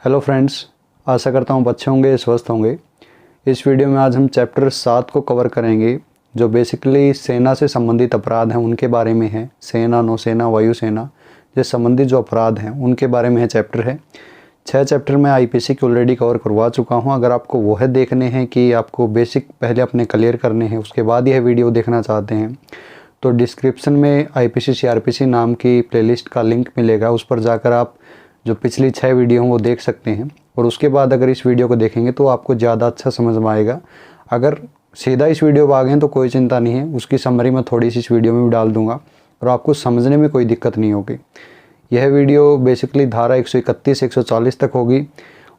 Hello friends, आशा करता हूँ अच्छे होंगे, स्वस्थ होंगे। इस वीडियो में आज हम चैप्टर 7 को कवर करेंगे, जो बेसिकली सेना से संबंधित अपराध हैं उनके बारे में है। सेना, नौसेना, वायुसेना से संबंधित जो अपराध हैं उनके बारे में है चैप्टर है। 6 चैप्टर मैं आईपीसी की ऑलरेडी कवर करवा चुका हूँ। अगर आपको वो है देखने हैं कि आपको बेसिक पहले अपने क्लियर करने हैं, उसके बाद यह वीडियो देखना चाहते हैं, तो डिस्क्रिप्शन में आईपीसी सीआरपीसी नाम की प्लेलिस्ट का लिंक मिलेगा। उस पर जाकर आप जो पिछली 6 वीडियो हैं वो देख सकते हैं, और उसके बाद अगर इस वीडियो को देखेंगे तो आपको ज़्यादा अच्छा समझ में आएगा। अगर सीधा इस वीडियो पर आ गए तो कोई चिंता नहीं है, उसकी समरी मैं थोड़ी सी इस वीडियो में भी डाल दूंगा और आपको समझने में कोई दिक्कत नहीं होगी। यह वीडियो बेसिकली धारा 131 140 तक होगी,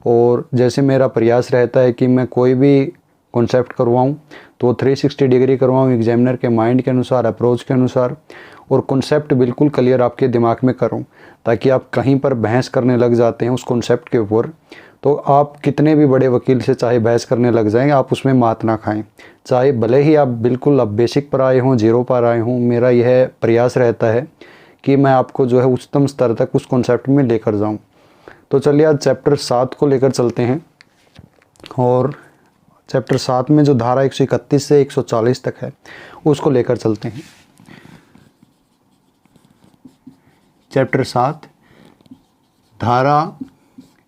और जैसे मेरा प्रयास रहता है कि मैं कोई भी कॉन्सेप्ट करवाऊँ तो 360 डिग्री करवाऊँ, एग्जामिनर के माइंड के अनुसार, अप्रोच के अनुसार, और कॉन्सेप्ट बिल्कुल क्लियर आपके दिमाग में करूं, ताकि आप कहीं पर बहस करने लग जाते हैं उस कॉन्सेप्ट के ऊपर तो आप कितने भी बड़े वकील से चाहे बहस करने लग जाएं, आप उसमें मात ना खाएं। चाहे भले ही आप बिल्कुल अब बेसिक पर आए हों, जीरो पर आए हों, मेरा यह प्रयास रहता है कि मैं आपको जो है उच्चतम स्तर तक उस कॉन्सेप्ट में लेकर जाऊँ। तो चलिए आज चैप्टर 7 को लेकर चलते हैं, और चैप्टर 7 में जो धारा 131 से 140 तक है उसको लेकर चलते हैं। चैप्टर 7 धारा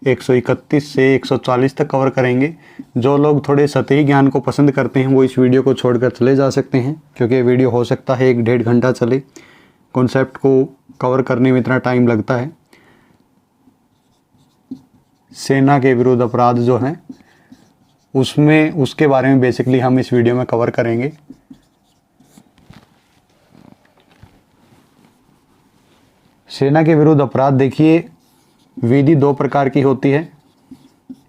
131 से 140 तक कवर करेंगे। जो लोग थोड़े सतही ज्ञान को पसंद करते हैं वो इस वीडियो को छोड़कर चले जा सकते हैं, क्योंकि ये वीडियो हो सकता है 1-1.5 घंटा चले। कॉन्सेप्ट को कवर करने में इतना टाइम लगता है। सेना के विरुद्ध अपराध जो हैं उसमें उसके बारे में बेसिकली हम इस वीडियो में कवर करेंगे। सेना के विरुद्ध अपराध देखिए, विधि 2 प्रकार की होती है।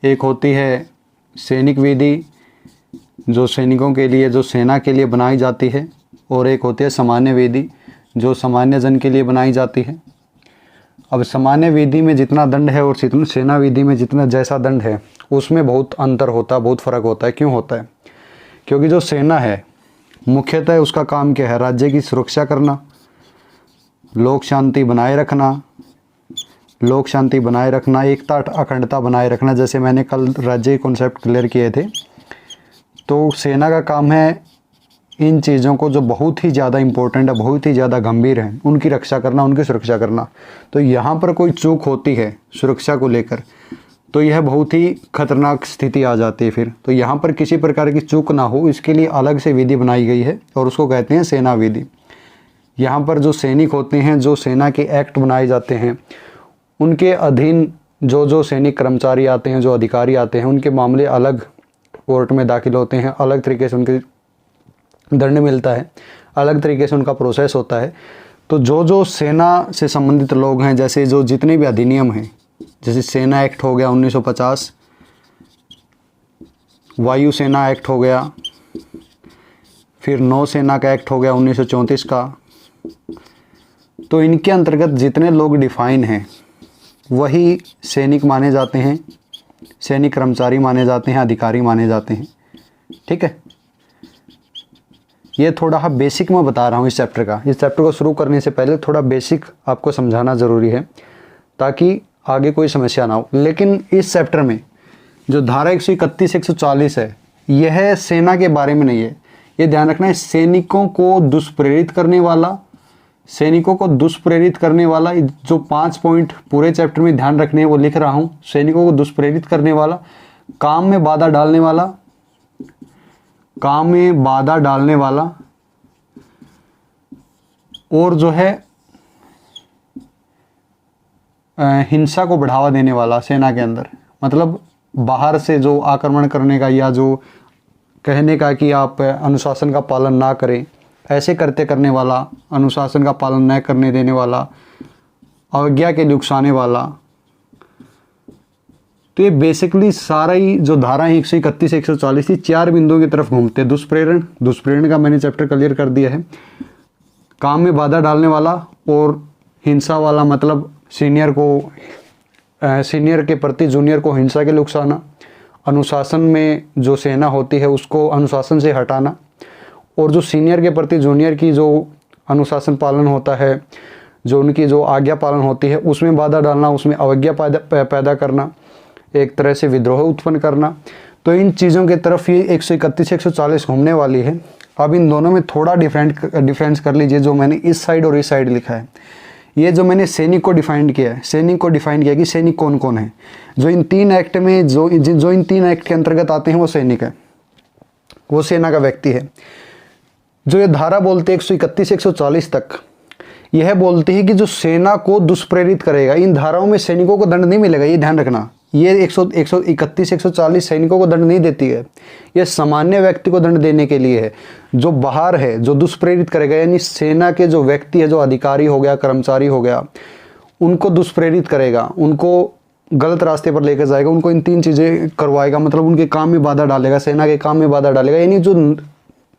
एक होती है सैनिक विधि, जो सैनिकों के लिए, जो सेना के लिए बनाई जाती है, और एक होती है सामान्य विधि, जो सामान्य जन के लिए बनाई जाती है। अब सामान्य विधि में जितना दंड है और सेना विधि में जितना जैसा दंड है उसमें बहुत अंतर होता है, बहुत फ़र्क होता है। क्यों होता है? क्योंकि जो सेना है मुख्यतः उसका काम क्या है? राज्य की सुरक्षा करना, लोक शांति बनाए रखना, एकता अखंडता बनाए रखना। जैसे मैंने कल राज्य के कॉन्सेप्ट क्लियर किए थे, तो सेना का काम है इन चीज़ों को जो बहुत ही ज़्यादा इम्पोर्टेंट है, बहुत ही ज़्यादा गंभीर हैं, उनकी रक्षा करना, उनकी सुरक्षा करना। तो यहाँ पर कोई चूक होती है सुरक्षा को लेकर तो यह बहुत ही खतरनाक स्थिति आ जाती है फिर। तो यहाँ पर किसी प्रकार की चूक ना हो, इसके लिए अलग से विधि बनाई गई है, और उसको कहते हैं सेना विधि। यहाँ पर जो सैनिक होते हैं, जो सेना के एक्ट बनाए जाते हैं, उनके अधीन जो सैनिक कर्मचारी आते हैं, जो अधिकारी आते हैं, उनके मामले अलग कोर्ट में दाखिल होते हैं, अलग तरीके से उनके दंड मिलता है, अलग तरीके से उनका प्रोसेस होता है। तो जो सेना से संबंधित लोग हैं, जैसे जो जितने भी अधिनियम हैं, जैसे सेना एक्ट हो गया 1950, वायुसेना एक्ट हो गया, फिर नौसेना का एक्ट हो गया 1934 का, तो इनके अंतर्गत जितने लोग डिफाइन हैं वही सैनिक माने जाते हैं, सैनिक कर्मचारी माने जाते हैं, अधिकारी माने जाते हैं। ठीक है, ये थोड़ा बेसिक मैं बता रहा हूँ इस चैप्टर का। इस चैप्टर को शुरू करने से पहले थोड़ा बेसिक आपको समझाना ज़रूरी है, ताकि आगे कोई समस्या ना हो। लेकिन इस चैप्टर में जो धारा 131 140 है, यह सेना के बारे में नहीं है। ये ध्यान रखना है, सैनिकों को दुष्प्रेरित करने वाला जो 5 पॉइंट पूरे चैप्टर में ध्यान रखने हैं वो लिख रहा हूँ। सैनिकों को दुष्प्रेरित करने वाला, काम में बाधा डालने वाला, और जो है हिंसा को बढ़ावा देने वाला सेना के अंदर, मतलब बाहर से जो आक्रमण करने का, या जो कहने का कि आप अनुशासन का पालन ना करें, ऐसे करने वाला, अनुशासन का पालन न करने देने वाला, अवज्ञा के लिए उकसाने वाला। तो ये बेसिकली सारा ही जो धारा है 131 140 4 बिंदुओं की तरफ घूमते हैं। दुष्प्रेरण का मैंने चैप्टर क्लियर कर दिया है। काम में बाधा डालने वाला और हिंसा वाला, मतलब सीनियर के प्रति जूनियर को हिंसा के लिए उकसाना, अनुशासन में जो सेना होती है उसको अनुशासन से हटाना, और जो सीनियर के प्रति जूनियर की जो अनुशासन पालन होता है, जो उनकी जो आज्ञा पालन होती है उसमें बाधा डालना, उसमें अवज्ञा पैदा करना, एक तरह से विद्रोह उत्पन्न करना। तो इन चीज़ों की तरफ ये 131 140 घूमने वाली है। अब इन दोनों में थोड़ा डिफरेंस कर लीजिए, जो मैंने इस साइड और इस साइड लिखा है। ये जो मैंने सैनिक को डिफाइंड किया है, सैनिक को डिफाइंड किया कि सैनिक कौन कौन है। जो इन 3 एक्ट में जो इन 3 एक्ट के अंतर्गत आते हैं वो सैनिक है, वो सेना का व्यक्ति है। जो ये धारा बोलते हैं 131 140 तक, यह बोलती है कि जो सेना को दुष्प्रेरित करेगा, इन धाराओं में सैनिकों को दंड नहीं मिलेगा, ये ध्यान रखना। ये 131 140 सैनिकों को दंड नहीं देती है, यह सामान्य व्यक्ति को दंड देने के लिए है। जो बाहर है, जो दुष्प्रेरित करेगा, यानी सेना के जो व्यक्ति है, जो अधिकारी हो गया, कर्मचारी हो गया, उनको दुष्प्रेरित करेगा, उनको गलत रास्ते पर लेकर जाएगा, उनको इन 3 चीज़ें करवाएगा, मतलब उनके काम में बाधा डालेगा, सेना के काम में बाधा डालेगा। यानी जो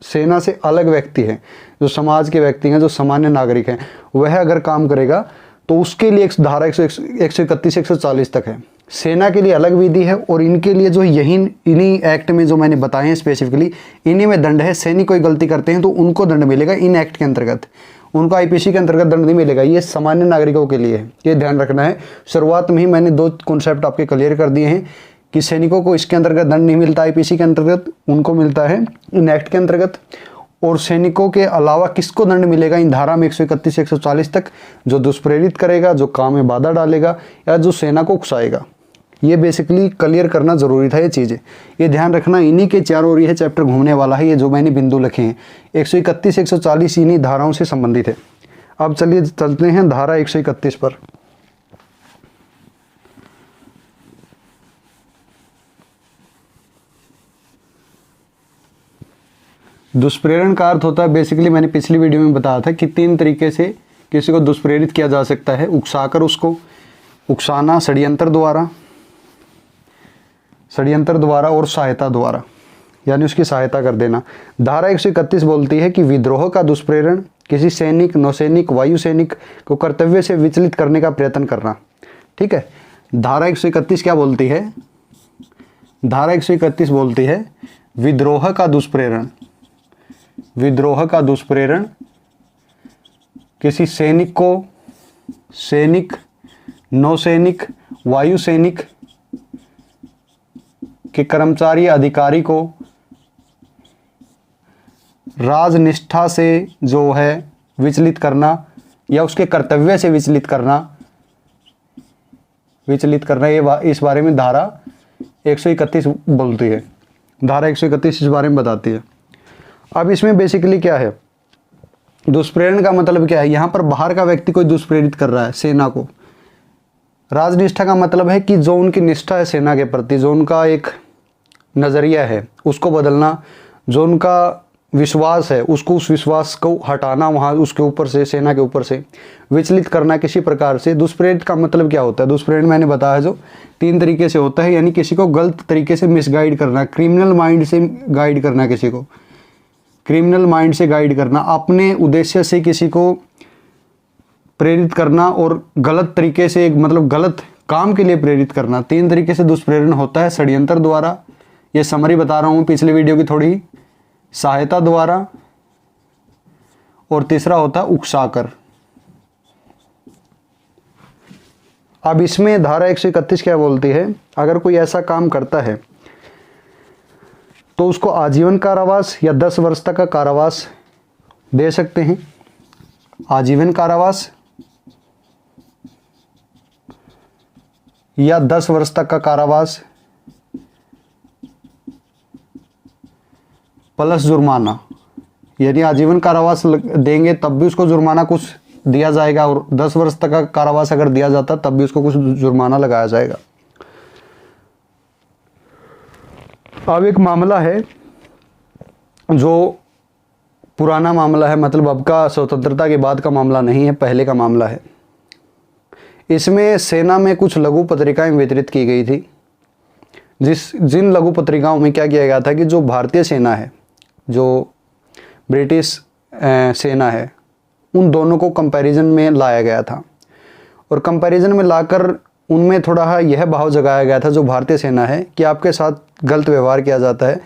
सेना से अलग व्यक्ति है, जो समाज के व्यक्ति हैं, जो सामान्य नागरिक हैं, वह अगर काम करेगा तो उसके लिए एक धारा 131 140 तक है। सेना के लिए अलग विधि है और इनके लिए जो इन्हीं एक्ट में जो मैंने बताए हैं स्पेसिफिकली, इन्हीं में दंड है। सैनिक कोई गलती करते हैं तो उनको दंड मिलेगा इन एक्ट के अंतर्गत, उनको आईपीसी के अंतर्गत दंड नहीं मिलेगा। ये सामान्य नागरिकों के लिए है, ये ध्यान रखना है। शुरुआत में ही मैंने 2 कॉन्सेप्ट आपके क्लियर कर दिए हैं कि सैनिकों को इसके अंतर्गत दंड नहीं मिलता आईपीसी के अंतर्गत, उनको मिलता है इन एक्ट के अंतर्गत। और सैनिकों के अलावा किसको दंड मिलेगा इन धारा में 131 140 तक, जो दुष्प्रेरित करेगा, जो काम में बाधा डालेगा, या जो सेना को उकसाएगा। ये बेसिकली क्लियर करना जरूरी था ये चीज़ें, ये ध्यान रखना। इन्हीं के चारों ओर यह चैप्टर घूमने वाला है। ये जो मैंने बिंदु लिखे हैं 131 140 इन्हीं धाराओं से संबंधित है। अब चलिए चलते हैं धारा 131 पर। दुष्प्रेरण का अर्थ होता है, बेसिकली मैंने पिछली वीडियो में बताया था कि 3 तरीके से किसी को दुष्प्रेरित किया जा सकता है। उकसाकर, उसको उकसाना, षड्यंत्र द्वारा और सहायता द्वारा, यानी उसकी सहायता कर देना। धारा 131 बोलती है कि विद्रोह का दुष्प्रेरण किसी सैनिक, नौसैनिक, वायु सैनिक को कर्तव्य से विचलित करने का प्रयत्न करना। ठीक है, धारा 131 क्या बोलती है? धारा 131 बोलती है विद्रोह का दुष्प्रेरण किसी सैनिक को, सैनिक, नौसैनिक, वायु सैनिक के कर्मचारी, अधिकारी को राजनिष्ठा से जो है विचलित करना, या उसके कर्तव्य से विचलित करना, ये इस बारे में धारा 131 बोलती है। धारा 131 इस बारे में बताती है। अब इसमें बेसिकली क्या है, दुष्प्रेरण का मतलब क्या है? यहाँ पर बाहर का व्यक्ति कोई दुष्प्रेरित कर रहा है सेना को। राजनिष्ठा का मतलब है कि जो उनकी निष्ठा है सेना के प्रति, जो उनका एक नज़रिया है उसको बदलना, जो उनका विश्वास है उसको, उस विश्वास को हटाना वहाँ उसके ऊपर से, सेना के ऊपर से विचलित करना किसी प्रकार से। दुष्प्रेरित का मतलब क्या होता है? दुष्प्रेरित मैंने बताया जो 3 तरीके से होता है, यानी किसी को गलत तरीके से मिसगाइड करना, क्रिमिनल माइंड से गाइड करना, किसी को क्रिमिनल माइंड से गाइड करना, अपने उद्देश्य से किसी को प्रेरित करना और गलत तरीके से, मतलब गलत काम के लिए प्रेरित करना। 3 तरीके से दुष्प्रेरण होता है, षड्यंत्र द्वारा, ये समरी बता रहा हूँ पिछले वीडियो की थोड़ी, सहायता द्वारा, और तीसरा होता है उकसाकर। अब इसमें धारा 131 क्या बोलती है? अगर कोई ऐसा काम करता है तो उसको आजीवन कारावास या 10 वर्ष तक का कारावास दे सकते हैं। आजीवन कारावास या 10 वर्ष तक का कारावास प्लस जुर्माना, यानी आजीवन कारावास देंगे तब भी उसको जुर्माना कुछ दिया जाएगा, और 10 वर्ष तक का कारावास अगर दिया जाता तब भी उसको कुछ जुर्माना लगाया जाएगा। अब एक मामला है जो पुराना मामला है, मतलब अब का स्वतंत्रता के बाद का मामला नहीं है, पहले का मामला है। इसमें सेना में कुछ लघु पत्रिकाएं वितरित की गई थी, जिन लघु पत्रिकाओं में क्या किया गया था कि जो भारतीय सेना है, जो ब्रिटिश सेना है, उन दोनों को कंपैरिजन में लाया गया था। और कंपैरिजन में लाकर उनमें थोड़ा यह भाव जगाया गया था, जो भारतीय सेना है, कि आपके साथ गलत व्यवहार किया जाता है।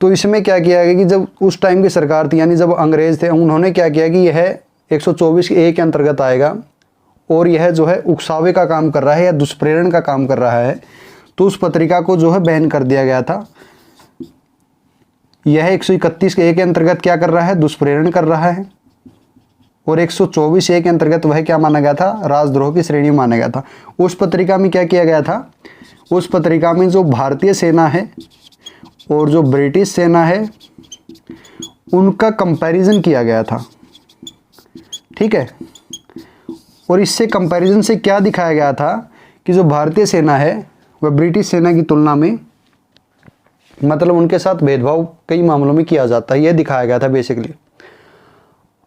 तो इसमें क्या किया गया कि जब उस टाइम की सरकार थी, यानी जब अंग्रेज़ थे, उन्होंने क्या किया कि यह 124A के अंतर्गत आएगा और यह जो है उकसावे का काम कर रहा है या दुष्प्रेरण का काम कर रहा है। तो उस पत्रिका को जो है बैन कर दिया गया था। यह 131 के अंतर्गत क्या कर रहा है, दुष्प्रेरण कर रहा है, और 124 के अंतर्गत वह क्या माना गया था, राजद्रोह की श्रेणी माना गया था। उस पत्रिका में क्या किया गया था, उस पत्रिका में जो भारतीय सेना है और जो ब्रिटिश सेना है उनका कंपैरिजन किया गया था, ठीक है। और इससे कंपैरिजन से क्या दिखाया गया था कि जो भारतीय सेना है वह ब्रिटिश सेना की तुलना में मतलब उनके साथ भेदभाव कई मामलों में किया जाता है, यह दिखाया गया था बेसिकली।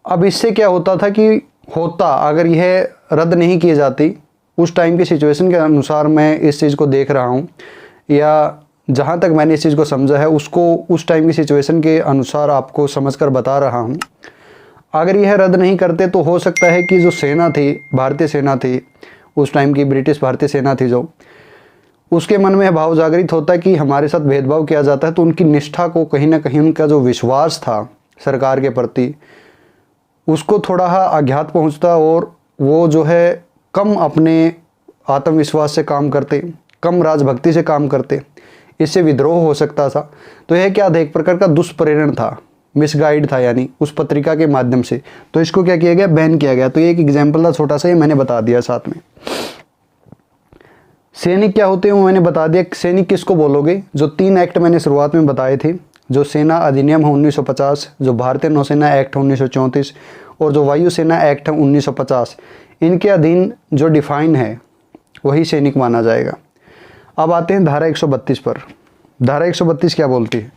अब इससे क्या होता था कि अगर यह रद्द नहीं किए जाती, उस टाइम की सिचुएशन के अनुसार मैं इस चीज़ को देख रहा हूँ, या जहाँ तक मैंने इस चीज़ को समझा है उसको उस टाइम की सिचुएशन के अनुसार आपको समझकर बता रहा हूँ। अगर यह रद्द नहीं करते तो हो सकता है कि जो सेना थी, भारतीय सेना थी, उस टाइम की ब्रिटिश भारतीय सेना थी, जो उसके मन में भाव जागृत होता है कि हमारे साथ भेदभाव किया जाता है, तो उनकी निष्ठा को कहीं ना कहीं, उनका जो विश्वास था सरकार के प्रति, उसको थोड़ा आघात पहुंचता और वो जो है कम अपने आत्मविश्वास से काम करते, कम राजभक्ति से काम करते, इससे विद्रोह हो सकता था। तो यह क्या था, एक प्रकार का दुष्प्रेरण था, मिसगाइड था, यानी उस पत्रिका के माध्यम से। तो इसको क्या किया गया, बैन किया गया। तो ये एक एग्जाम्पल था छोटा सा, ये मैंने बता दिया साथ में। सैनिक क्या होते हैं वो मैंने बता दिया। सैनिक किसको बोलोगे, जो 3 एक्ट मैंने शुरुआत में बताए थे, जो सेना अधिनियम है 1950, जो भारतीय नौसेना एक्ट है 1934 और जो वायुसेना एक्ट है 1950, इनके अधीन जो डिफाइन है वही सैनिक माना जाएगा। अब आते हैं धारा 132 पर। धारा 132 क्या बोलती है,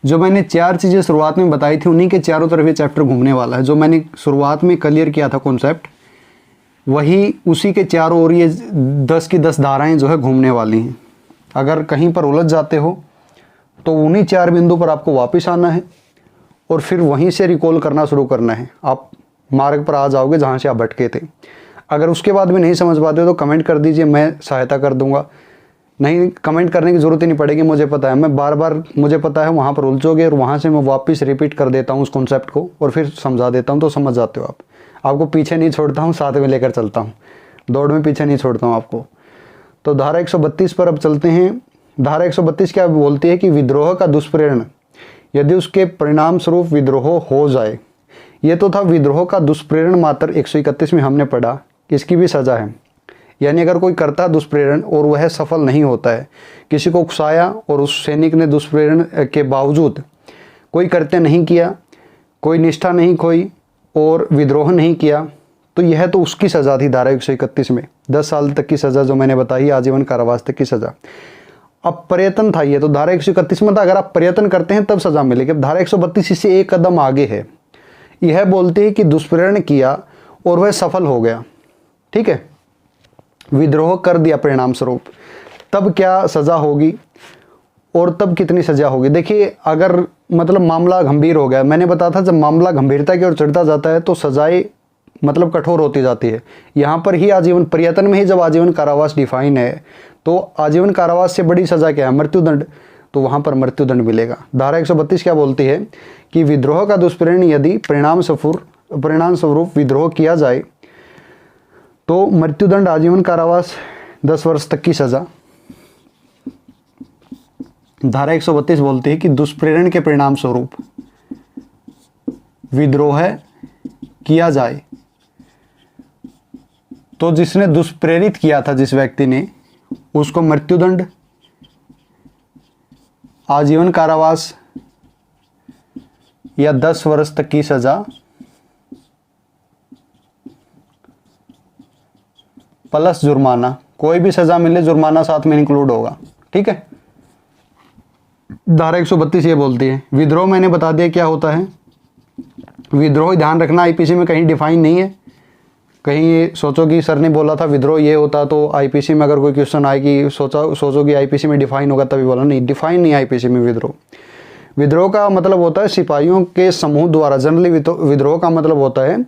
जो मैंने 4 चीज़ें शुरुआत में बताई थी उन्हीं के चारों तरफ ये चैप्टर घूमने वाला है। जो मैंने शुरुआत में क्लियर किया था कॉन्सेप्ट, वही उसी के चारों ओर ये 10 की 10 धाराएं जो है घूमने वाली हैं। अगर कहीं पर उलझ जाते हो तो उन्हीं 4 बिंदु पर आपको वापस आना है और फिर वहीं से रिकॉल करना शुरू करना है। आप मार्ग पर आ जाओगे जहाँ से आप भटके थे। अगर उसके बाद भी नहीं समझ पाते तो कमेंट कर दीजिए, मैं सहायता कर दूंगा। नहीं, कमेंट करने की ज़रूरत ही नहीं पड़ेगी, मुझे पता है, मैं बार बार मुझे पता है वहाँ पर उलझोगे और वहाँ से मैं वापस रिपीट कर देता हूँ उस कॉन्सेप्ट को और फिर समझा देता हूँ, तो समझ जाते हो आप। आपको पीछे नहीं छोड़ता हूँ, साथ में लेकर चलता हूँ, दौड़ में पीछे नहीं छोड़ता हूँ आपको। तो धारा 132 पर अब चलते हैं। धारा 132 क्या बोलती है कि विद्रोह का दुष्प्रेरण यदि उसके परिणाम स्वरूप विद्रोह हो जाए, ये तो था विद्रोह का दुष्प्रेरण मात्र 131 में हमने पढ़ा, इसकी भी सज़ा है। यानी अगर कोई करता है दुष्प्रेरण और वह सफल नहीं होता है, किसी को उकसाया और उस सैनिक ने दुष्प्रेरण के बावजूद कोई कृत्य नहीं किया, कोई निष्ठा नहीं खोई और विद्रोह नहीं किया, तो यह तो उसकी सज़ा थी धारा 131 में, 10 साल तक की सज़ा जो मैंने बताई, आजीवन कारावास तक की सज़ा। अब प्रयत्न था ये, तो धारा 131 में था अगर आप प्रयत्न करते हैं तब सज़ा मिलेगी। अब धारा 132 इससे एक कदम आगे है, यह बोलती है कि दुष्प्रेरण किया और वह सफल हो गया, ठीक है, विद्रोह कर दिया परिणाम स्वरूप, तब क्या सज़ा होगी और तब कितनी सज़ा होगी। देखिए, अगर मतलब मामला गंभीर हो गया, मैंने बताया था जब मामला गंभीरता की ओर चढ़ता जाता है तो सज़ाएं मतलब कठोर होती जाती है। यहाँ पर ही आजीवन, प्रयत्न में ही जब आजीवन कारावास डिफाइन है, तो आजीवन कारावास से बड़ी सज़ा क्या है, मृत्युदंड, तो वहाँ पर मृत्युदंड मिलेगा। धारा 132 क्या बोलती है कि विद्रोह का दुष्प्रेरण यदि परिणाम स्वरूप विद्रोह किया जाए तो मृत्युदंड, आजीवन कारावास, 10 वर्ष तक की सज़ा। धारा 132 बोलती है कि दुष्प्रेरण के परिणाम स्वरूप विद्रोह किया जाए तो जिसने दुष्प्रेरित किया था, जिस व्यक्ति ने, उसको मृत्युदंड, आजीवन कारावास या 10 वर्ष तक की सजा प्लस जुर्माना, कोई भी सजा मिले जुर्माना साथ में इंक्लूड होगा, ठीक है। धारा 132 ये बोलती है। विद्रोह मैंने बता दिया क्या होता है। विद्रोह, ध्यान रखना, आईपीसी में कहीं डिफाइन नहीं है। कहीं ये सोचो कि सर ने बोला था विद्रोह ये होता, तो आईपीसी में अगर कोई क्वेश्चन आए कि सोचो कि आईपीसी में डिफाइन होगा तभी बोला, नहीं, डिफाइन नहीं आईपीसी में विद्रोह। विद्रोह का मतलब होता है सिपाहियों के समूह द्वारा, जनरली विद्रोह का मतलब होता है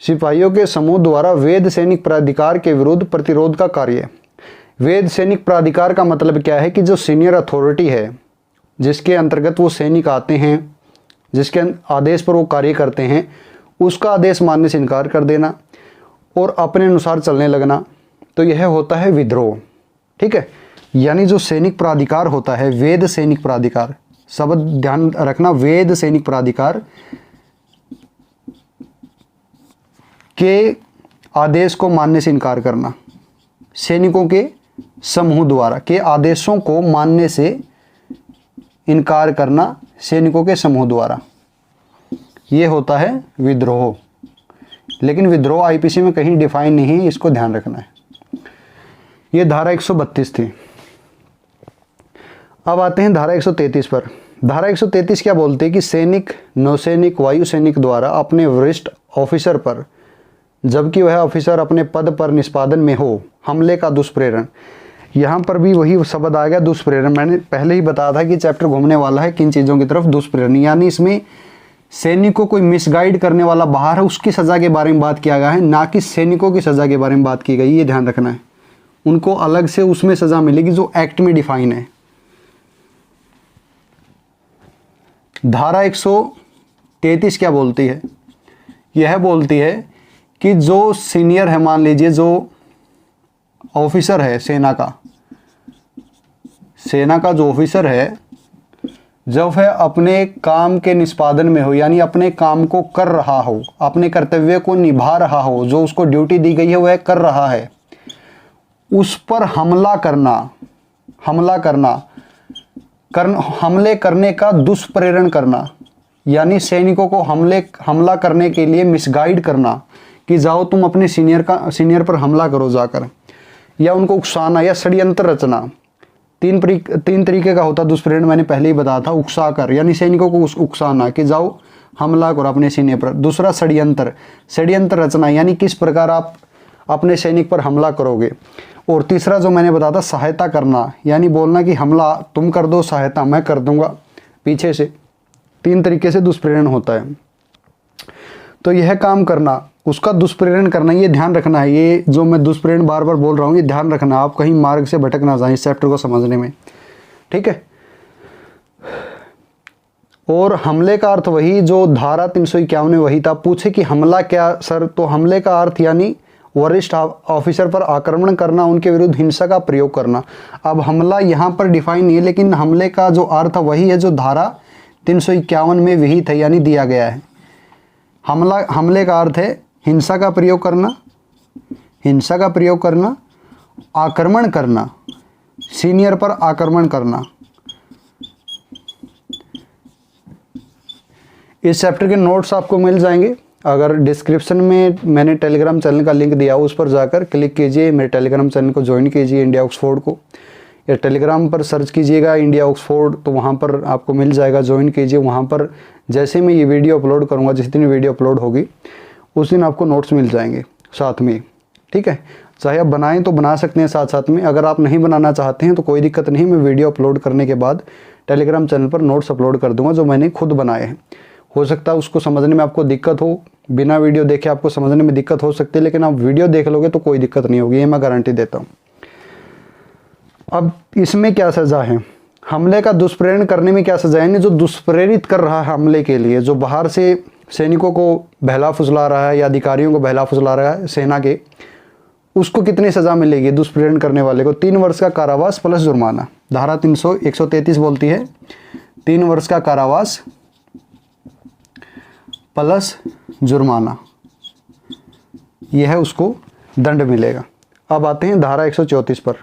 सिपाहियों के समूह द्वारा वैध सैनिक प्राधिकार के विरुद्ध प्रतिरोध का कार्य। वैध सैनिक प्राधिकार का मतलब क्या है कि जो सीनियर अथॉरिटी है, जिसके अंतर्गत वो सैनिक आते हैं, जिसके आदेश पर वो कार्य करते हैं, उसका आदेश मानने से इनकार कर देना और अपने अनुसार चलने लगना, तो यह होता है विद्रोह। ठीक है, यानी जो सैनिक प्राधिकार होता है, वैध सैनिक प्राधिकार, शब्द ध्यान रखना, वैध सैनिक प्राधिकार के आदेश को मानने से इनकार करना, सैनिकों के समूह द्वारा के आदेशों को मानने से इनकार करना सैनिकों के समूह द्वारा, ये होता है विद्रोह। लेकिन विद्रोह आईपीसी में कहीं डिफाइन नहीं है, इसको ध्यान रखना है। ये धारा 132 थी। अब आते हैं धारा 133 पर। धारा 133 क्या बोलते हैं कि सैनिक, नौसैनिक, वायु सैनिक द्वारा अपने वरिष्ठ ऑफिसर पर, जबकि वह ऑफिसर अपने पद पर निष्पादन में हो, हमले का दुष्प्रेरण। यहाँ पर भी वही शब्द आ गया, दुष्प्रेरण। मैंने पहले ही बताया था कि चैप्टर घूमने वाला है किन चीज़ों की तरफ, दुष्प्रेरण। यानी इसमें सैनिकों को कोई मिसगाइड करने वाला बाहर है, उसकी सज़ा के बारे में बात किया गया है, ना कि सैनिकों की सज़ा के बारे में बात की गई। ये ध्यान रखना है, उनको अलग से उसमें सज़ा मिलेगी जो एक्ट में डिफाइन है। धारा 133 क्या बोलती है? यह बोलती है कि जो सीनियर है, मान लीजिए जो ऑफिसर है सेना का जो ऑफिसर है, जब वह अपने काम के निष्पादन में हो, यानी अपने काम को कर रहा हो, अपने कर्तव्य को निभा रहा हो, जो उसको ड्यूटी दी गई है वह कर रहा है, उस पर हमले करने का दुष्प्रेरण करना, यानी सैनिकों को हमला करने के लिए मिसगाइड करना कि जाओ तुम अपने सीनियर पर हमला करो जाकर, या उनको उकसाना या षड्यंत्र रचना। तीन तरीके का होता दुष्प्रेरण, मैंने पहले ही बताया था। उकसा कर, यानी सैनिकों को उकसाना कि जाओ हमला करो अपने सीनियर पर। दूसरा षड्यंत्र रचना, यानी किस प्रकार आप अपने सैनिक पर हमला करोगे। और तीसरा जो मैंने बताया था सहायता करना, यानी बोलना कि हमला तुम कर दो, सहायता मैं कर दूंगा पीछे से। 3 तरीके से दुष्प्रेरण होता है। तो यह काम करना, उसका दुष्प्रेरण करना, ये ध्यान रखना है। ये जो मैं दुष्प्रेरण बार बार बोल रहा हूँ, ये ध्यान रखना, आप कहीं मार्ग से भटक ना जाएं इस चैप्टर को समझने में। ठीक है, और हमले का अर्थ वही जो धारा 351 में वही था। पूछे कि हमला क्या सर, तो हमले का अर्थ यानी वरिष्ठ ऑफिसर पर आक्रमण करना, उनके विरुद्ध हिंसा का प्रयोग करना। अब हमला यहाँ पर डिफाइन नहीं है, लेकिन हमले का जो अर्थ वही है जो धारा 351 में विहित है, यानी दिया गया है। हमले का अर्थ है हिंसा का प्रयोग करना, आक्रमण करना, सीनियर पर आक्रमण करना। इस चैप्टर के नोट्स आपको मिल जाएंगे, अगर डिस्क्रिप्शन में मैंने टेलीग्राम चैनल का लिंक दिया, उस पर जाकर क्लिक कीजिए, मेरे टेलीग्राम चैनल को ज्वाइन कीजिए, इंडिया ऑक्सफोर्ड को, या टेलीग्राम पर सर्च कीजिएगा इंडिया ऑक्सफोर्ड, तो वहाँ पर आपको मिल जाएगा, ज्वाइन कीजिए। वहाँ पर जैसे मैं ये वीडियो अपलोड करूँगा, जिस दिन वीडियो अपलोड होगी उस दिन आपको नोट्स मिल जाएंगे साथ में। ठीक है, चाहे आप बनाएं तो बना सकते हैं साथ साथ में, अगर आप नहीं बनाना चाहते हैं तो कोई दिक्कत नहीं, मैं वीडियो अपलोड करने के बाद टेलीग्राम चैनल पर नोट्स अपलोड कर दूंगा जो मैंने खुद बनाए हैं। हो सकता है उसको समझने में आपको दिक्कत हो, बिना वीडियो देखे आपको समझने में दिक्कत हो सकती है, लेकिन आप वीडियो देख लोगे तो कोई दिक्कत नहीं होगी, ये मैं गारंटी देता हूँ। अब इसमें क्या सज़ा है? हमले का दुष्प्रेरण करने में क्या सज़ा है? यानी जो दुष्प्रेरित कर रहा है हमले के लिए, जो बाहर से सैनिकों को बहला फुसला रहा है या अधिकारियों को बहला फुसला रहा है सेना के, उसको कितनी सज़ा मिलेगी? दुष्प्रेरण करने वाले को 3 वर्ष का कारावास प्लस जुर्माना। धारा 133 बोलती है 3 वर्ष का कारावास प्लस जुर्माना, यह है उसको दंड मिलेगा। अब आते हैं धारा 134 पर।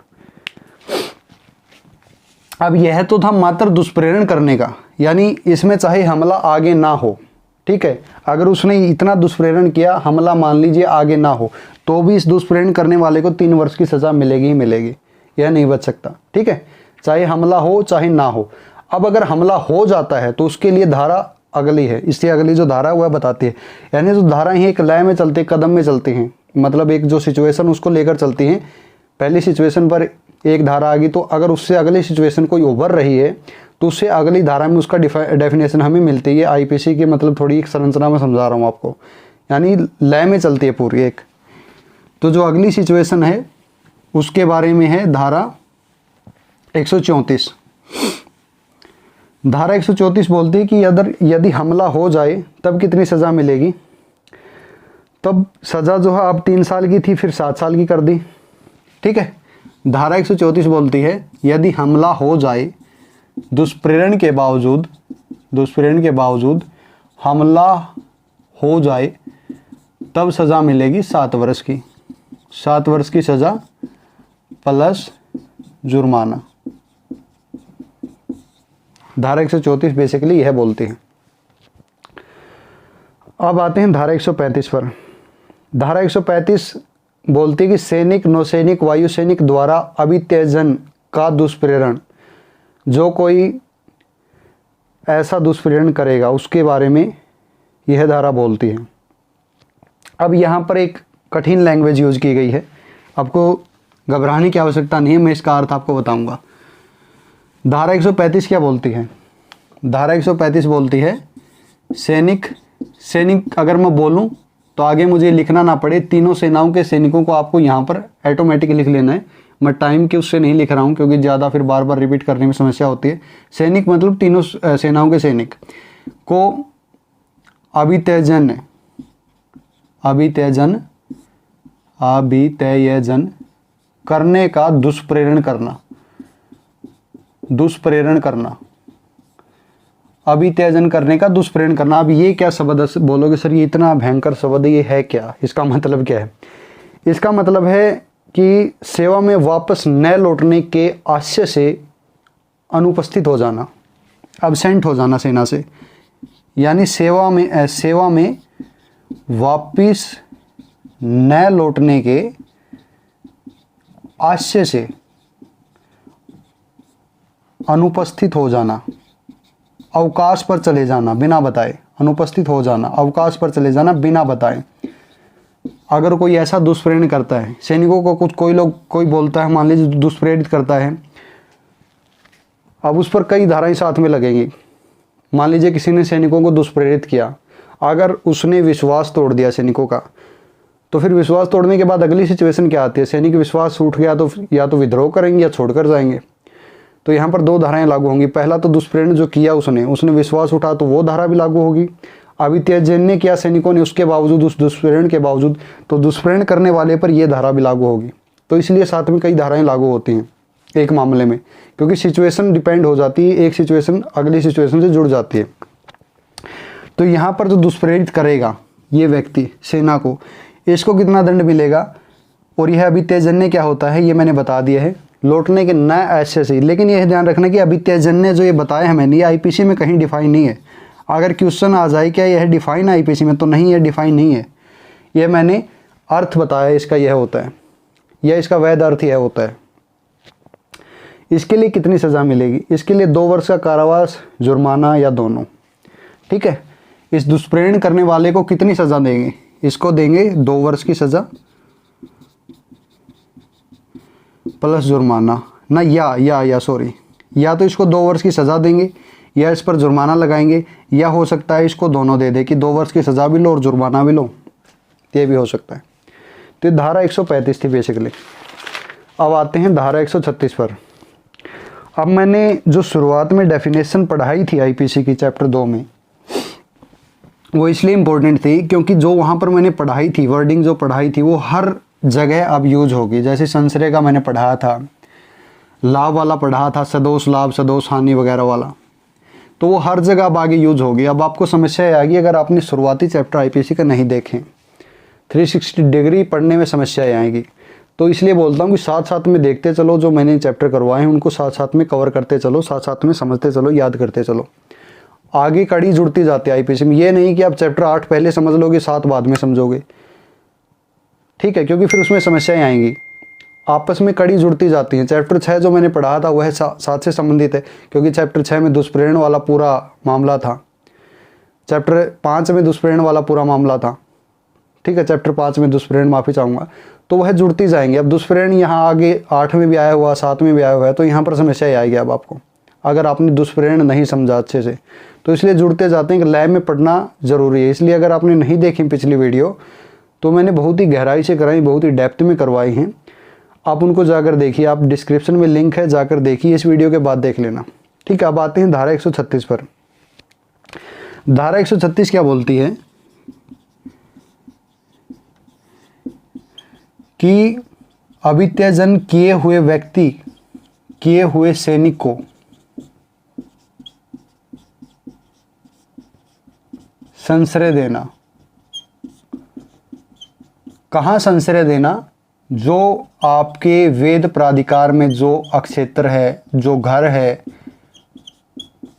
अब यह तो था मात्र दुष्प्रेरण करने का, यानी इसमें चाहे हमला आगे ना हो, ठीक है, अगर उसने इतना दुष्प्रेरण किया, हमला मान लीजिए आगे ना हो, तो भी इस दुष्प्रेरण करने वाले को 3 वर्ष की सज़ा मिलेगी ही मिलेगी, यह नहीं बच सकता। ठीक है, चाहे हमला हो चाहे ना हो। अब अगर हमला हो जाता है तो उसके लिए धारा अगली है, इससे अगली जो धारा है वह बताती है, यानी जो धारा ही एक लय में चलती है, कदम में चलती हैं, मतलब एक जो सिचुएशन उसको लेकर चलती हैं। पहली सिचुएशन पर एक धारा आ गई, तो अगर उससे अगली सिचुएशन कोई उभर रही है तो उससे अगली धारा में उसका डेफिनेशन हमें मिलती है। आईपीसी की मतलब थोड़ी एक संरचना में समझा रहा हूँ आपको, यानी लय में चलती है पूरी एक। तो जो अगली सिचुएशन है उसके बारे में है धारा 134। धारा 134 बोलती है कि यदि हमला हो जाए तब कितनी सज़ा मिलेगी। तब सज़ा जो है अब 3 साल की थी, फिर 7 साल की कर दी, ठीक है। धारा 134 बोलती है यदि हमला हो जाए दुष्प्रेरण के बावजूद हमला हो जाए तब सज़ा मिलेगी 7 वर्ष की, 7 वर्ष की सज़ा प्लस जुर्माना। धारा 134 बेसिकली यह बोलती है। अब आते हैं धारा 135 पर। धारा 135 बोलती है कि सैनिक, नौसैनिक, वायुसैनिक द्वारा अभित्यजन का दुष्प्रेरण, जो कोई ऐसा दुष्प्रेरण करेगा उसके बारे में यह धारा बोलती है। अब यहाँ पर एक कठिन लैंग्वेज यूज़ की गई है, आपको घबराने की आवश्यकता नहीं है, मैं इसका अर्थ आपको बताऊंगा। धारा 135 क्या बोलती है? धारा 135 बोलती है सैनिक अगर मैं बोलूं तो आगे मुझे लिखना ना पड़े, तीनों सेनाओं के सैनिकों को आपको यहाँ पर ऑटोमेटिक लिख लेना है। मैं टाइम के उससे नहीं लिख रहा हूँ क्योंकि ज़्यादा फिर बार बार रिपीट करने में समस्या होती है। सैनिक मतलब तीनों सेनाओं के सैनिक को अभित्यजन करने का दुष्प्रेरण करना, अभित्यजन करने का दुष्प्रेरण करना। अब ये क्या शब्द बोलोगे सर, ये इतना भयंकर शब्द ये है क्या, इसका मतलब क्या है? इसका मतलब है कि सेवा में वापस न लौटने के आशय से अनुपस्थित हो जाना, अब्सेंट हो जाना सेना से, यानी सेवा में वापस न लौटने के आशय से अनुपस्थित हो जाना, अवकाश पर चले जाना बिना बताए, अनुपस्थित हो जाना, अवकाश पर चले जाना बिना बताए। अगर कोई ऐसा दुष्प्रेरण करता है, सैनिकों को कोई बोलता है, मान लीजिए दुष्प्रेरित करता है, अब उस पर कई धाराएं साथ में लगेंगी। मान लीजिए किसी ने सैनिकों को दुष्प्रेरित किया, अगर उसने विश्वास तोड़ दिया सैनिकों का, तो फिर विश्वास तोड़ने के बाद अगली सिचुएशन क्या आती है? सैनिक विश्वास उठ गया तो या तो विद्रोह करेंगे या छोड़कर जाएंगे। तो यहाँ पर 2 धाराएं लागू होंगी। पहला तो दुष्प्रेरण जो किया उसने विश्वास उठा तो वो धारा भी लागू होगी। अभित्यजन किया सैनिकों ने, उसके बावजूद, उस दुष्प्रेरण के बावजूद, तो दुष्प्रेरण करने वाले पर यह धारा भी लागू होगी। तो इसलिए साथ में कई धाराएं लागू होती हैं एक मामले में, क्योंकि सिचुएशन डिपेंड हो जाती है, एक सिचुएशन अगली सिचुएशन से जुड़ जाती है। तो यहाँ पर जो दुष्प्रेरित करेगा ये व्यक्ति सेना को, इसको कितना दंड मिलेगा? और यह अभित्यजन्य क्या होता है ये मैंने बता दिया है, लौटने के न ऐसे से। लेकिन यह ध्यान रखना कि अभित्यजन्य जो ये बताया है मैंने, ये आईपीसी में कहीं डिफाइन नहीं है। अगर क्वेश्चन आ जाए क्या यह डिफाइन है आईपीसी में, तो नहीं, यह डिफाइन नहीं है। यह मैंने अर्थ बताया इसका, यह होता है, यह इसका वैध अर्थ यह होता है। इसके लिए कितनी सज़ा मिलेगी? इसके लिए 2 वर्ष का कारावास, जुर्माना या दोनों। ठीक है। इस दुष्प्रेरण करने वाले को कितनी सज़ा देंगे? इसको देंगे 2 वर्ष की सज़ा प्लस जुर्माना ना, या तो इसको 2 वर्ष की सज़ा देंगे या इस पर जुर्माना लगाएंगे, या हो सकता है इसको दोनों दे दे कि 2 वर्ष की सज़ा भी लो और जुर्माना भी लो, ये भी हो सकता है। तो धारा 135 थी बेसिकली। अब आते हैं धारा 136 पर। अब मैंने जो शुरुआत में डेफिनेशन पढ़ाई थी आईपीसी की चैप्टर 2 में, वो इसलिए इम्पोर्टेंट थी क्योंकि जो वहाँ पर मैंने पढ़ाई थी, वर्डिंग जो पढ़ाई थी, वो हर जगह अब यूज होगी। जैसे संश्रय का मैंने पढ़ाया था, लाभ वाला पढ़ा था, सदोष लाभ, सदोष हानि वगैरह वाला, तो वो हर जगह अब आगे यूज होगी। अब आपको समस्या आएगी अगर आपने शुरुआती चैप्टर आईपीसी का नहीं देखें, 360 डिग्री पढ़ने में समस्याएं आएंगी। तो इसलिए बोलता हूँ कि साथ साथ में देखते चलो, जो मैंने चैप्टर करवाए हैं उनको साथ साथ में कवर करते चलो, साथ साथ में समझते चलो, याद करते चलो, आगे कड़ी जुड़ती जाती है आईपीसी में। ये नहीं कि आप चैप्टर 8 पहले समझ लोगे, 7 बाद में समझोगे, ठीक है, क्योंकि फिर उसमें समस्याएं आएंगी। आपस में कड़ी जुड़ती जाती हैं। चैप्टर 6 जो मैंने पढ़ा था वह 7 से संबंधित है, क्योंकि चैप्टर 6 में दुष्प्रेरण वाला पूरा मामला था, चैप्टर 5 में दुष्प्रेरण वाला पूरा मामला था, ठीक है, चैप्टर 5 में दुष्प्रेरण, माफ़ी चाहूँगा, तो वह जुड़ती जाएंगे। अब दुष्प्रेरण यहाँ आगे 8 में भी आया हुआ, 7 में भी आया हुआ है, तो यहाँ पर समस्या आएगी अब आपको, अगर आपने दुष्प्रेरण नहीं समझा अच्छे से। तो इसलिए जुड़ते जाते हैं कि लैब में पढ़ना ज़रूरी है। इसलिए अगर आपने नहीं देखी पिछली वीडियो, तो मैंने बहुत ही गहराई से कराई, बहुत ही डेप्थ में करवाई हैं, आप उनको जाकर देखिए, आप डिस्क्रिप्शन में लिंक है, जाकर देखिए, इस वीडियो के बाद देख लेना, ठीक है। अब आते हैं धारा 136 पर। धारा 136 क्या बोलती है कि अभित्यजन किए हुए व्यक्ति, किए हुए सैनिक को संश्रय देना। कहाँ संश्रय देना? जो आपके वेद प्राधिकार में जो अक्षेत्र है, जो घर है,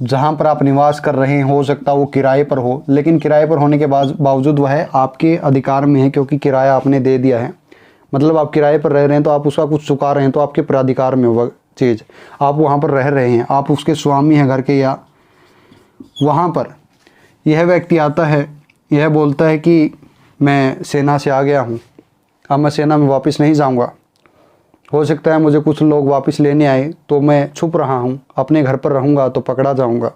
जहाँ पर आप निवास कर रहे हैं, हो सकता है वो किराए पर हो, लेकिन किराए पर होने के बावजूद वह आपके अधिकार में है, क्योंकि किराया आपने दे दिया है। मतलब आप किराए पर रह रहे हैं तो आप उसका कुछ चुका रहे हैं, तो आपके प्राधिकार में वह चीज़, आप वहाँ पर रह रहे हैं, आप उसके स्वामी हैं घर के, या वहाँ पर यह व्यक्ति आता है, यह बोलता है कि मैं सेना से आ गया हूँ, अब मैं सेना में वापस नहीं जाऊँगा। हो सकता है मुझे कुछ लोग वापस लेने आए तो मैं छुप रहा हूँ, अपने घर पर रहूँगा तो पकड़ा जाऊँगा।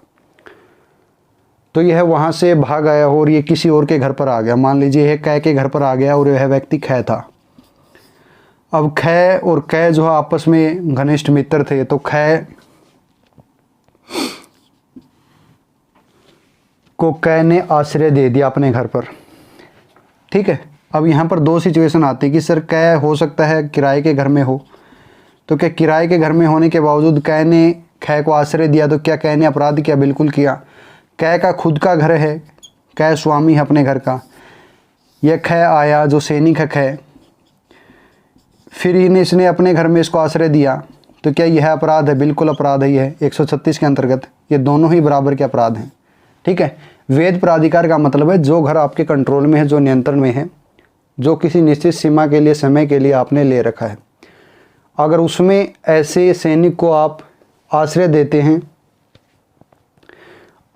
तो यह वहाँ से भाग आया और ये किसी और के घर पर आ गया। मान लीजिए यह कै के घर पर आ गया और यह व्यक्ति खै था। अब खै और कै जो है आपस में घनिष्ठ मित्र थे, तो खै को कै ने आश्रय दे दिया अपने घर पर। ठीक है, अब यहाँ पर दो सिचुएशन आती है कि सर कै हो सकता है किराए के घर में हो, तो क्या किराए के घर में होने के बावजूद कै ने खै को आश्रय दिया, तो क्या कै ने अपराध किया? बिल्कुल किया। कै का खुद का घर है, कै स्वामी है अपने घर का। यह खै आया जो सैनिक है खै, फिर इसने अपने घर में इसको आश्रय दिया, तो क्या यह अपराध है? बिल्कुल अपराध है। यह 136 के अंतर्गत ये दोनों ही बराबर के अपराध हैं। ठीक है, वेद प्राधिकार का मतलब है जो घर आपके कंट्रोल में है, जो नियंत्रण में है, जो किसी निश्चित सीमा के लिए, समय के लिए आपने ले रखा है। अगर उसमें ऐसे सैनिक को आप आश्रय देते हैं,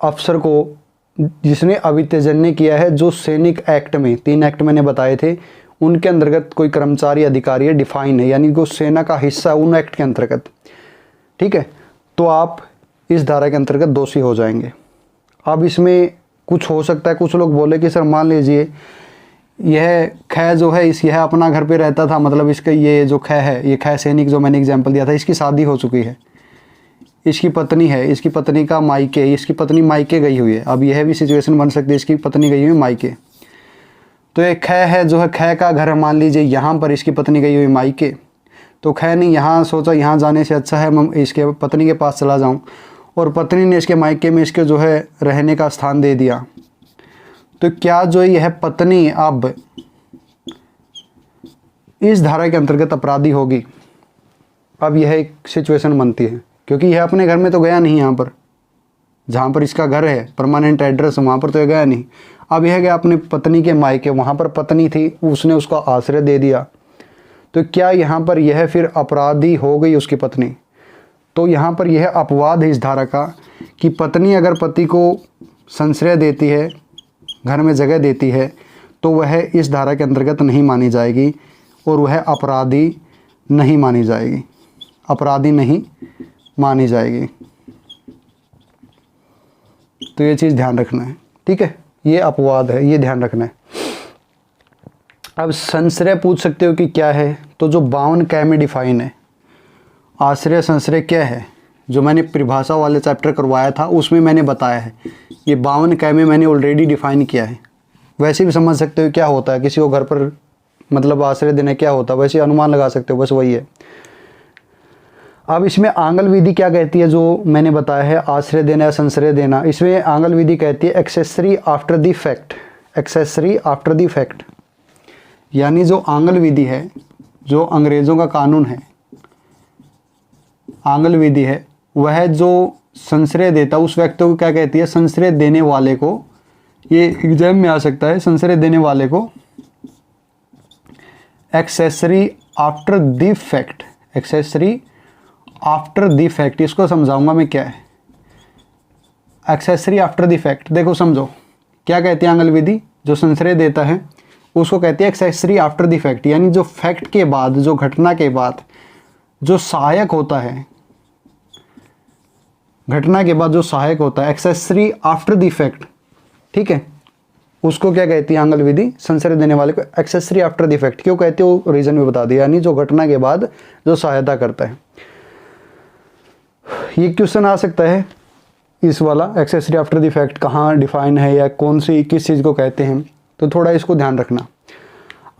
अफसर को जिसने अभित्यजन्य किया है, जो सैनिक एक्ट में 3 एक्ट मैंने बताए थे उनके अंतर्गत कोई कर्मचारी अधिकारी है, डिफाइन है, यानी कि सेना का हिस्सा उन एक्ट के अंतर्गत। ठीक है, तो आप इस धारा के अंतर्गत दोषी हो जाएंगे। अब इसमें कुछ हो सकता है, कुछ लोग बोले कि सर मान लीजिए यह खै जो है यह अपना घर पे रहता था, मतलब इसका ये जो खै है, ये खै सैनिक जो मैंने एग्जांपल दिया था, इसकी शादी हो चुकी है, इसकी पत्नी है, इसकी पत्नी का मायके, इसकी पत्नी मायके गई हुई है। अब यह भी सिचुएशन बन सकती है, इसकी पत्नी गई हुई है मायके, तो एक खै है जो है खै का घर है, मान लीजिए यहाँ पर इसकी पत्नी गई हुई मायके, तो खै ने यहाँ सोचा यहाँ जाने से अच्छा है मैं इसके पत्नी के पास चला जाऊँ, और पत्नी ने इसके मायके में इसके जो है रहने का स्थान दे दिया। तो क्या जो यह पत्नी अब इस धारा के अंतर्गत अपराधी होगी? अब यह एक सिचुएशन बनती है, क्योंकि यह अपने घर में तो गया नहीं, यहाँ पर जहाँ पर इसका घर है, परमानेंट एड्रेस, वहाँ पर तो यह गया नहीं। अब यह गया अपनी पत्नी के मायके, वहाँ पर पत्नी थी, उसने उसको आश्रय दे दिया, तो क्या यहाँ पर यह फिर अपराधी हो गई उसकी पत्नी? तो यहाँ पर यह अपवाद है इस धारा का कि पत्नी अगर पति को संश्रय देती है, घर में जगह देती है, तो वह इस धारा के अंतर्गत नहीं मानी जाएगी और वह अपराधी नहीं मानी जाएगी, अपराधी नहीं मानी जाएगी। तो ये चीज़ ध्यान रखना है। ठीक है, ये अपवाद है, ये ध्यान रखना है। अब संश्रय पूछ सकते हो कि क्या है, तो जो 52 कै में डिफाइन है आश्रय संश्रय क्या है, जो मैंने परिभाषा वाले चैप्टर करवाया था उसमें मैंने बताया है। ये 52 कै में मैंने ऑलरेडी डिफाइन किया है। वैसे भी समझ सकते हो क्या होता है, किसी को घर पर मतलब आश्रय देना क्या होता है, वैसे अनुमान लगा सकते हो, बस वही है। अब इसमें आंगल विधि क्या कहती है, जो मैंने बताया है आश्रय देना या संश्रय देना, इसमें आंगल विधि कहती है accessory after the fact. Accessory after the fact यानी जो आंगल विधि है, जो अंग्रेज़ों का कानून है, आंगल विधि है, वह जो संश्रय देता उस व्यक्ति को क्या कहती है? संश्रय देने वाले को, ये एग्जाम में आ सकता है, संश्रय देने वाले को accessory after the fact. Accessory after the fact, इसको समझाऊंगा मैं क्या है एक्सेसरी आफ्टर द फैक्ट। देखो समझो क्या कहती है आंगल विधि, जो संश्रय देता है उसको कहती है एक्सेसरी आफ्टर द फैक्ट, यानी जो फैक्ट के बाद, जो घटना के बाद जो सहायक होता है, घटना के बाद जो सहायक होता है, एक्सेसरी आफ्टर द फैक्ट। ठीक है, उसको क्या कहती है आंगल विधि? संश्रय देने वाले को एक्सेसरी आफ्टर द फैक्ट। क्यों कहती है वो रीजन भी बता दिया, यानी जो घटना के बाद जो सहायता करता है। ये क्वेश्चन आ सकता है इस वाला, एक्सेसरी आफ्टर द फैक्ट कहाँ डिफाइन है या कौन सी किस चीज़ को कहते हैं, तो थोड़ा इसको ध्यान रखना।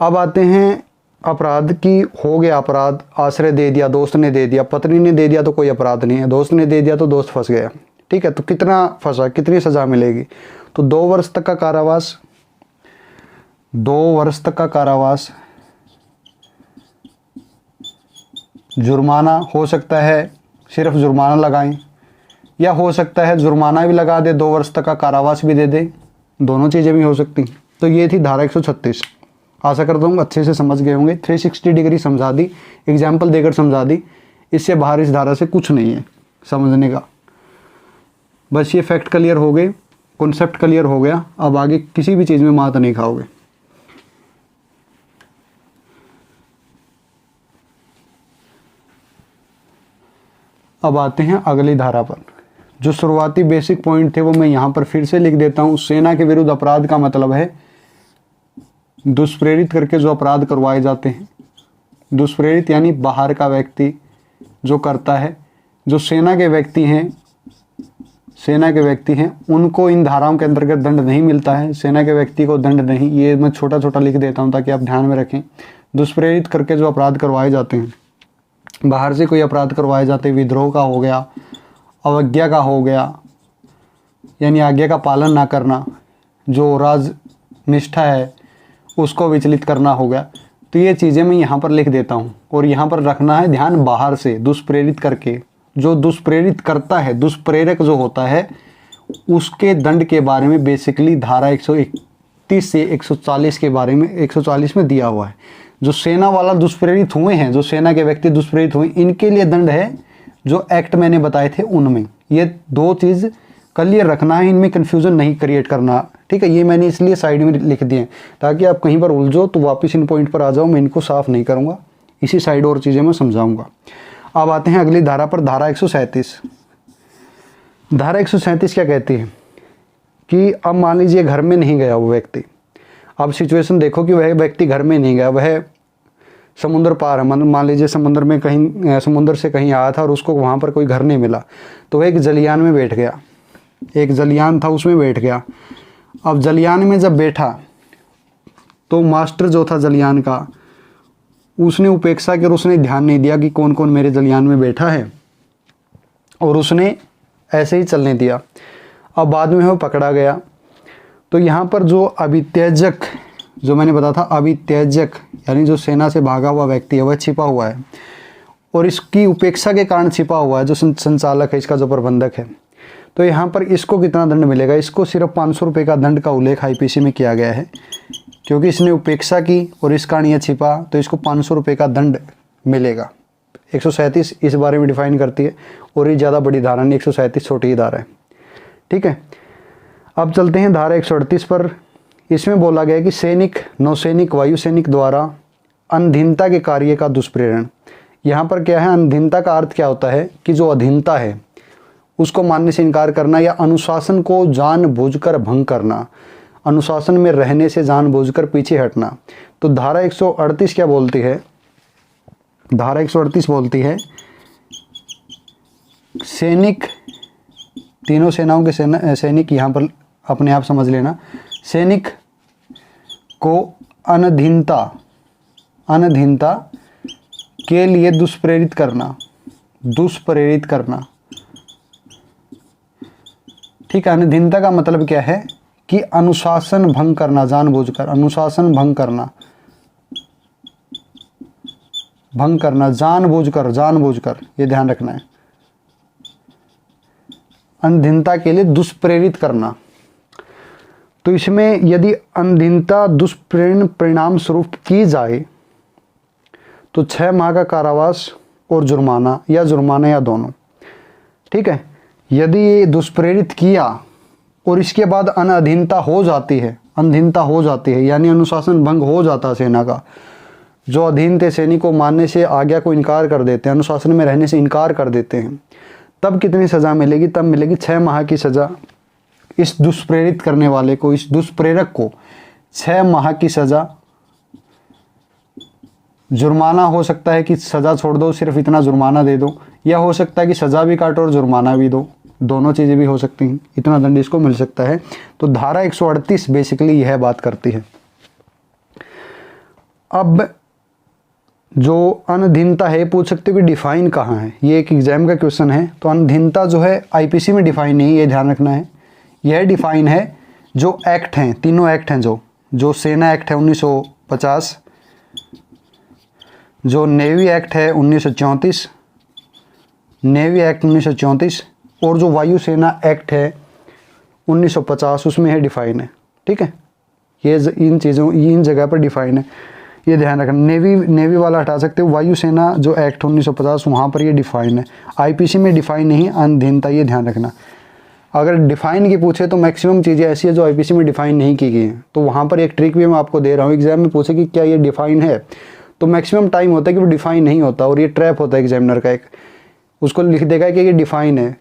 अब आते हैं अपराध की हो गया अपराध, आश्रय दे दिया, दोस्त ने दे दिया, पत्नी ने दे दिया तो कोई अपराध नहीं है, दोस्त ने दे दिया तो दोस्त फंस गया। ठीक है, तो कितना फंसा, कितनी सज़ा मिलेगी? तो 2 वर्ष तक का कारावास, 2 वर्ष तक का कारावास, जुर्माना हो सकता है सिर्फ जुर्माना लगाएं, या हो सकता है जुर्माना भी लगा दे, 2 वर्ष तक का कारावास भी दे दे, दोनों चीज़ें भी हो सकती। तो ये थी धारा 136। आशा करता हूँ अच्छे से समझ गए होंगे। 360 डिग्री समझा दी, एग्जाम्पल देकर समझा दी। इससे बाहर इस धारा से कुछ नहीं है समझने का। बस ये फैक्ट क्लियर हो गए, कॉन्सेप्ट क्लियर हो गया, अब आगे किसी भी चीज़ में मात नहीं खाओगे। अब आते हैं अगली धारा पर। जो शुरुआती बेसिक पॉइंट थे वो मैं यहाँ पर फिर से लिख देता हूँ। सेना के विरुद्ध अपराध का मतलब है दुष्प्रेरित करके जो अपराध करवाए जाते हैं। दुष्प्रेरित यानी बाहर का व्यक्ति जो करता है, जो सेना के व्यक्ति हैं, सेना के व्यक्ति हैं उनको इन धाराओं के अंतर्गत दंड नहीं मिलता है। सेना के व्यक्ति को दंड नहीं, ये मैं छोटा छोटा लिख देता हूँ ताकि आप ध्यान में रखें। दुष्प्रेरित करके जो अपराध करवाए जाते हैं, बाहर से कोई अपराध करवाए जाते हैं, विद्रोह का हो गया, अवज्ञा का हो गया, यानी आज्ञा का पालन ना करना, जो राजनिष्ठा है उसको विचलित करना हो गया। तो ये चीज़ें मैं यहाँ पर लिख देता हूँ और यहाँ पर रखना है ध्यान, बाहर से दुष्प्रेरित करके, जो दुष्प्रेरित करता है, दुष्प्रेरक जो होता है, उसके दंड के बारे में बेसिकली धारा 131 से 140 के बारे में 140 में दिया हुआ है। जो सेना वाला दुष्प्रेरित हुए हैं, जो सेना के व्यक्ति दुष्प्रेरित हुए, इनके लिए दंड है जो एक्ट मैंने बताए थे उनमें। ये 2 चीज़ क्लियर रखना है, इनमें कन्फ्यूज़न नहीं क्रिएट करना। ठीक है, ये मैंने इसलिए साइड में लिख दिए ताकि आप कहीं पर उलझो तो वापस इन पॉइंट पर आ जाओ। मैं इनको साफ नहीं करूँगा, इसी साइड और चीज़ें मैं समझाऊँगा। अब आते हैं अगली धारा पर, धारा 137। धारा 137 क्या कहती है कि अब मान लीजिए घर में नहीं गया वो व्यक्ति। अब सिचुएशन देखो कि वह व्यक्ति घर में नहीं गया, वह समुद्र पार है, मान लीजिए समुद्र में कहीं, समुद्र से कहीं आया था और उसको वहाँ पर कोई घर नहीं मिला, तो वह एक जलियान में बैठ गया। एक जलियान था उसमें बैठ गया। अब जलियान में जब बैठा तो मास्टर जो था जलियान का, उसने उपेक्षा की और उसने ध्यान नहीं दिया कि कौन कौन मेरे जलियान में बैठा है, और उसने ऐसे ही चलने दिया। अब बाद में वो पकड़ा गया। तो यहाँ पर जो अभित्यजक, जो मैंने बताया था अभित्यजक, यानी जो सेना से भागा हुआ व्यक्ति है, वह छिपा हुआ है और इसकी उपेक्षा के कारण छिपा हुआ है, जो संचालक है, इसका जो प्रबंधक है। तो यहाँ पर इसको कितना दंड मिलेगा? इसको सिर्फ 500 रुपये का दंड का उल्लेख IPC में किया गया है, क्योंकि इसने उपेक्षा की और इस कारण यह छिपा, तो इसको 500 रुपये का दंड मिलेगा। 137 इस बारे में डिफाइन करती है और ये ज़्यादा बड़ी धारा नहीं, 137 छोटी ही धारा है। ठीक है, अब चलते हैं धारा 138 पर। इसमें बोला गया कि सैनिक, नौसैनिक, वायुसैनिक द्वारा अधीनता के कार्य का दुष्प्रेरण। यहाँ पर क्या है, अधीनता का अर्थ क्या होता है कि जो अधीनता है उसको मानने से इनकार करना, या अनुशासन को जानबूझकर भंग करना, अनुशासन में रहने से जानबूझकर पीछे हटना। तो धारा 138 क्या बोलती है? धारा 138 बोलती है सैनिक, तीनों सेनाओं के सैनिक, यहाँ पर अपने आप समझ लेना, सैनिक को अनधीनता के लिए दुष्प्रेरित करना, दुष्प्रेरित करना। ठीक है, अनधीनता का मतलब क्या है कि अनुशासन भंग करना, जानबूझकर अनुशासन भंग करना, भंग करना, जानबूझकर, जानबूझकर, ये ध्यान रखना है। अनधीनता के लिए दुष्प्रेरित करना। तो इसमें यदि अनधीनता दुष्प्रेरण परिणाम स्वरूप की जाए तो 6 माह का कारावास और जुर्माना, या जुर्माना या दोनों। ठीक है, यदि ये दुष्प्रेरित किया और इसके बाद अनधीनता हो जाती है, अनधीनता हो जाती है यानी अनुशासन भंग हो जाता है सेना का, जो अधीन थे सैनिक को मानने से, आज्ञा को इनकार कर देते हैं, अनुशासन में रहने से इनकार कर देते हैं, तब कितनी सज़ा मिलेगी? तब मिलेगी 6 माह की सज़ा। इस दुष्प्रेरित करने वाले को, इस दुष्प्रेरक को 6 माह की सज़ा। जुर्माना हो सकता है कि सज़ा छोड़ दो, सिर्फ इतना जुर्माना दे दो, या हो सकता है कि सज़ा भी काटो और जुर्माना भी दो, दोनों चीज़ें भी हो सकती हैं, इतना दंड इसको मिल सकता है। तो धारा 138 बेसिकली यह बात करती है। अब जो अनधीनता है, पूछ सकते हो कि डिफाइन कहाँ है, ये एक एग्जाम का क्वेश्चन है। तो अनधीनता जो है आईपीसी में डिफाइन नहीं, ये ध्यान रखना है। यह डिफाइन है जो एक्ट हैं, तीनों एक्ट हैं, जो सेना एक्ट है 1950, जो नेवी एक्ट है 1934, नेवी एक्ट 1934, और जो वायुसेना एक्ट है 1950, उसमें है डिफाइन है। ठीक है, ये इन जगह पर डिफाइन है, ये ध्यान रखना। नेवी वाला हटा सकते हो, वायुसेना जो एक्ट 1950 वहाँ पर ये डिफाइन है, आईपीसी में डिफाइन नहीं अनधीनता, ये ध्यान रखना। अगर डिफाइन की पूछे तो मैक्सिमम चीज़ें ऐसी है जो आईपीसी में डिफाइन नहीं की गई हैं। तो वहाँ पर एक ट्रिक भी मैं आपको दे रहा हूँ, एग्जाम में पूछे कि क्या ये डिफाइन है, तो मैक्सिमम टाइम होता है कि वो डिफाइन नहीं होता, और ये ट्रैप होता है एग्जामिनर का एक, उसको लिख देगा कि ये डिफाइन है,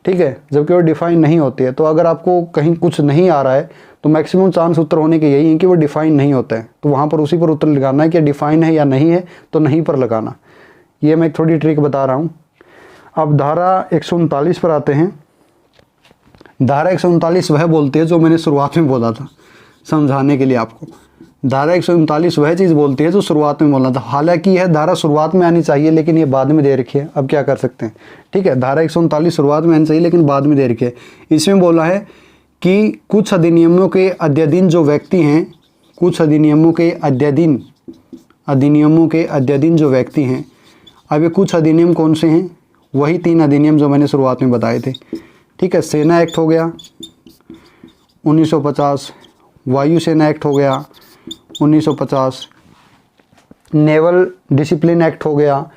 ठीक है, जबकि वो डिफाइन नहीं होती है। तो अगर आपको कहीं कुछ नहीं आ रहा है तो मैक्सिमम चांस उत्तर होने के यही है कि वो डिफाइन नहीं होता है, तो वहाँ पर उसी पर उत्तर लगाना है कि डिफाइन है या नहीं है, तो नहीं पर लगाना। ये मैं एक थोड़ी ट्रिक बता रहा हूँ। अब धारा 139 पर आते हैं। धारा 139 वह बोलती है जो मैंने शुरुआत में बोला था समझाने के लिए आपको। धारा 139 वह चीज़ बोलती है जो शुरुआत में बोलना था। हालांकि यह धारा शुरुआत में आनी चाहिए लेकिन ये बाद में दे रखी है, अब क्या कर सकते हैं। ठीक है, धारा 139 शुरुआत में आनी चाहिए लेकिन बाद में दे रखी है। इसमें बोला है कि कुछ अधिनियमों के अध्याधीन जो व्यक्ति हैं, कुछ अधिनियमों के अध्याधीन जो व्यक्ति हैं। अब ये कुछ अधिनियम कौन से हैं, वही 3 अधिनियम जो मैंने शुरुआत में बताए थे। ठीक है, सेना एक्ट हो गया 1950, वायुसेना एक्ट हो गया 1950, नेवल डिसिप्लिन एक्ट हो गया,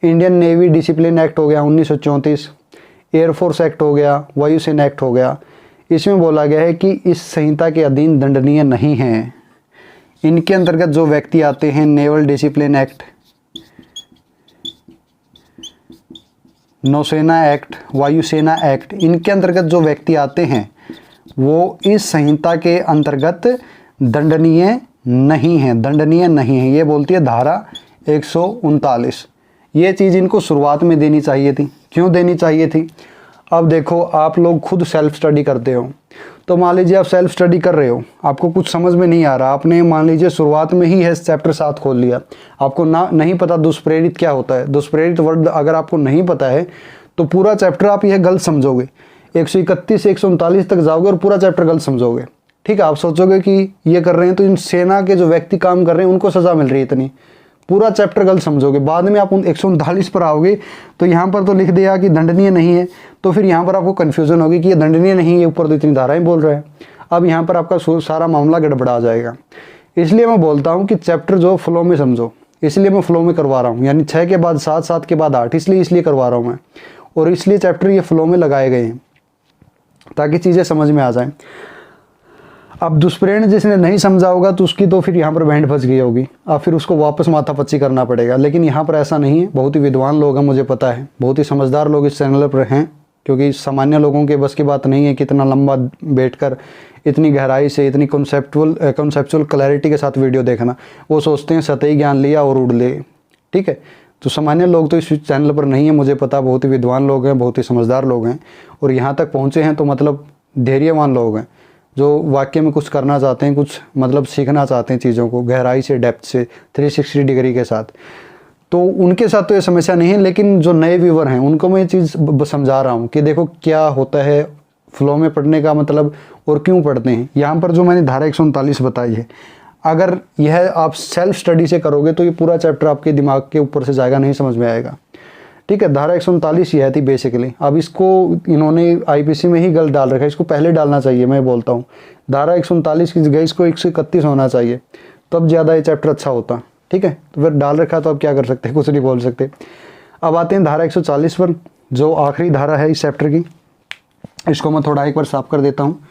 इंडियन नेवी डिसिप्लिन एक्ट हो गया 1934, एयरफोर्स एक्ट हो गया, वायुसेना एक्ट हो गया। इसमें बोला गया है कि इस संहिता के अधीन दंडनीय नहीं हैं। इनके अंतर्गत जो व्यक्ति आते हैं, नेवल डिसिप्लिन एक्ट, नौसेना एक्ट, वायुसेना एक्ट, इनके अंतर्गत जो व्यक्ति आते हैं वो इस संहिता के अंतर्गत दंडनीय नहीं है, दंडनीय नहीं है। ये बोलती है धारा 139। ये चीज़ इनको शुरुआत में देनी चाहिए थी। क्यों देनी चाहिए थी? अब देखो, आप लोग खुद सेल्फ स्टडी करते हो, तो मान लीजिए आप सेल्फ स्टडी कर रहे हो, आपको कुछ समझ में नहीं आ रहा, आपने मान लीजिए शुरुआत में ही है चैप्टर 7 खोल लिया, आपको नहीं पता दुष्प्रेरित क्या होता है। दुष्प्रेरित वर्ड अगर आपको नहीं पता है तो पूरा चैप्टर आप यह गलत समझोगे, 131 से 139 तक जाओगे और पूरा चैप्टर गलत समझोगे। ठीक है, आप सोचोगे कि ये कर रहे हैं तो इन सेना के जो व्यक्ति काम कर रहे हैं उनको सज़ा मिल रही है इतनी, पूरा चैप्टर गलत समझोगे। बाद में आप 139 पर आओगे तो यहाँ पर तो लिख दिया कि दंडनीय नहीं है, तो फिर यहाँ पर आपको कन्फ्यूज़न होगी कि ये दंडनीय नहीं है, ऊपर तो इतनी धाराएं बोल रहे हैं। अब यहाँ पर आपका सारा मामला गड़बड़ा जाएगा। इसलिए मैं बोलता हूँ कि चैप्टर जो फ्लो में समझो, इसलिए मैं फ्लो में करवा रहा हूँ, यानी 6 के बाद 7, 7 के बाद 8, इसलिए करवा रहा हूँ मैं। और इसलिए चैप्टर ये फ्लो में लगाए गए हैं ताकि चीज़ें समझ में आ जाएं। अब दुष्प्रेरण जिसने नहीं समझा होगा तो उसकी तो फिर यहाँ पर बैंड फंस गई होगी, अब फिर उसको वापस माथापच्ची करना पड़ेगा। लेकिन यहाँ पर ऐसा नहीं है, बहुत ही विद्वान लोग हैं, मुझे पता है, बहुत ही समझदार लोग इस चैनल पर हैं, क्योंकि सामान्य लोगों के बस की बात नहीं है कि इतना लंबा बैठकर इतनी गहराई से, इतनी कॉन्सेप्चुअल क्लैरिटी के साथ वीडियो देखना। वो सोचते हैं सतही ज्ञान लिया और उड़ ले। ठीक है, तो सामान्य लोग तो इस चैनल पर नहीं है, मुझे पता, बहुत ही विद्वान लोग हैं, बहुत ही समझदार लोग हैं, और यहाँ तक पहुँचे हैं तो मतलब धैर्यवान लोग हैं, जो वाकई में कुछ करना चाहते हैं, कुछ मतलब सीखना चाहते हैं चीज़ों को गहराई से, डेप्थ से, 360 डिग्री के साथ। तो उनके साथ तो ये समस्या नहीं है, लेकिन जो नए व्यूवर हैं उनको मैं ये चीज़ समझा रहा हूँ कि देखो क्या होता है फ्लो में पढ़ने का मतलब, और क्यों पढ़ते हैं। यहाँ पर जो मैंने धारा 139 बताई है, अगर यह आप सेल्फ स्टडी से करोगे तो ये पूरा चैप्टर आपके दिमाग के ऊपर से जाएगा, नहीं समझ में आएगा। ठीक है, धारा 139 यह थी बेसिकली। अब इसको इन्होंने आईपीसी में ही गलत डाल रखा है, इसको पहले डालना चाहिए। मैं बोलता हूँ धारा 139 की जगह इसको 131 होना चाहिए, तब ज़्यादा ये चैप्टर अच्छा होता। ठीक है, तो फिर डाल रखा तो अब क्या कर सकते हैं, कुछ नहीं बोल सकते। अब आते हैं धारा 140 पर, जो आखिरी धारा है इस चैप्टर की। इसको मैं थोड़ा एक बार साफ कर देता हूँ।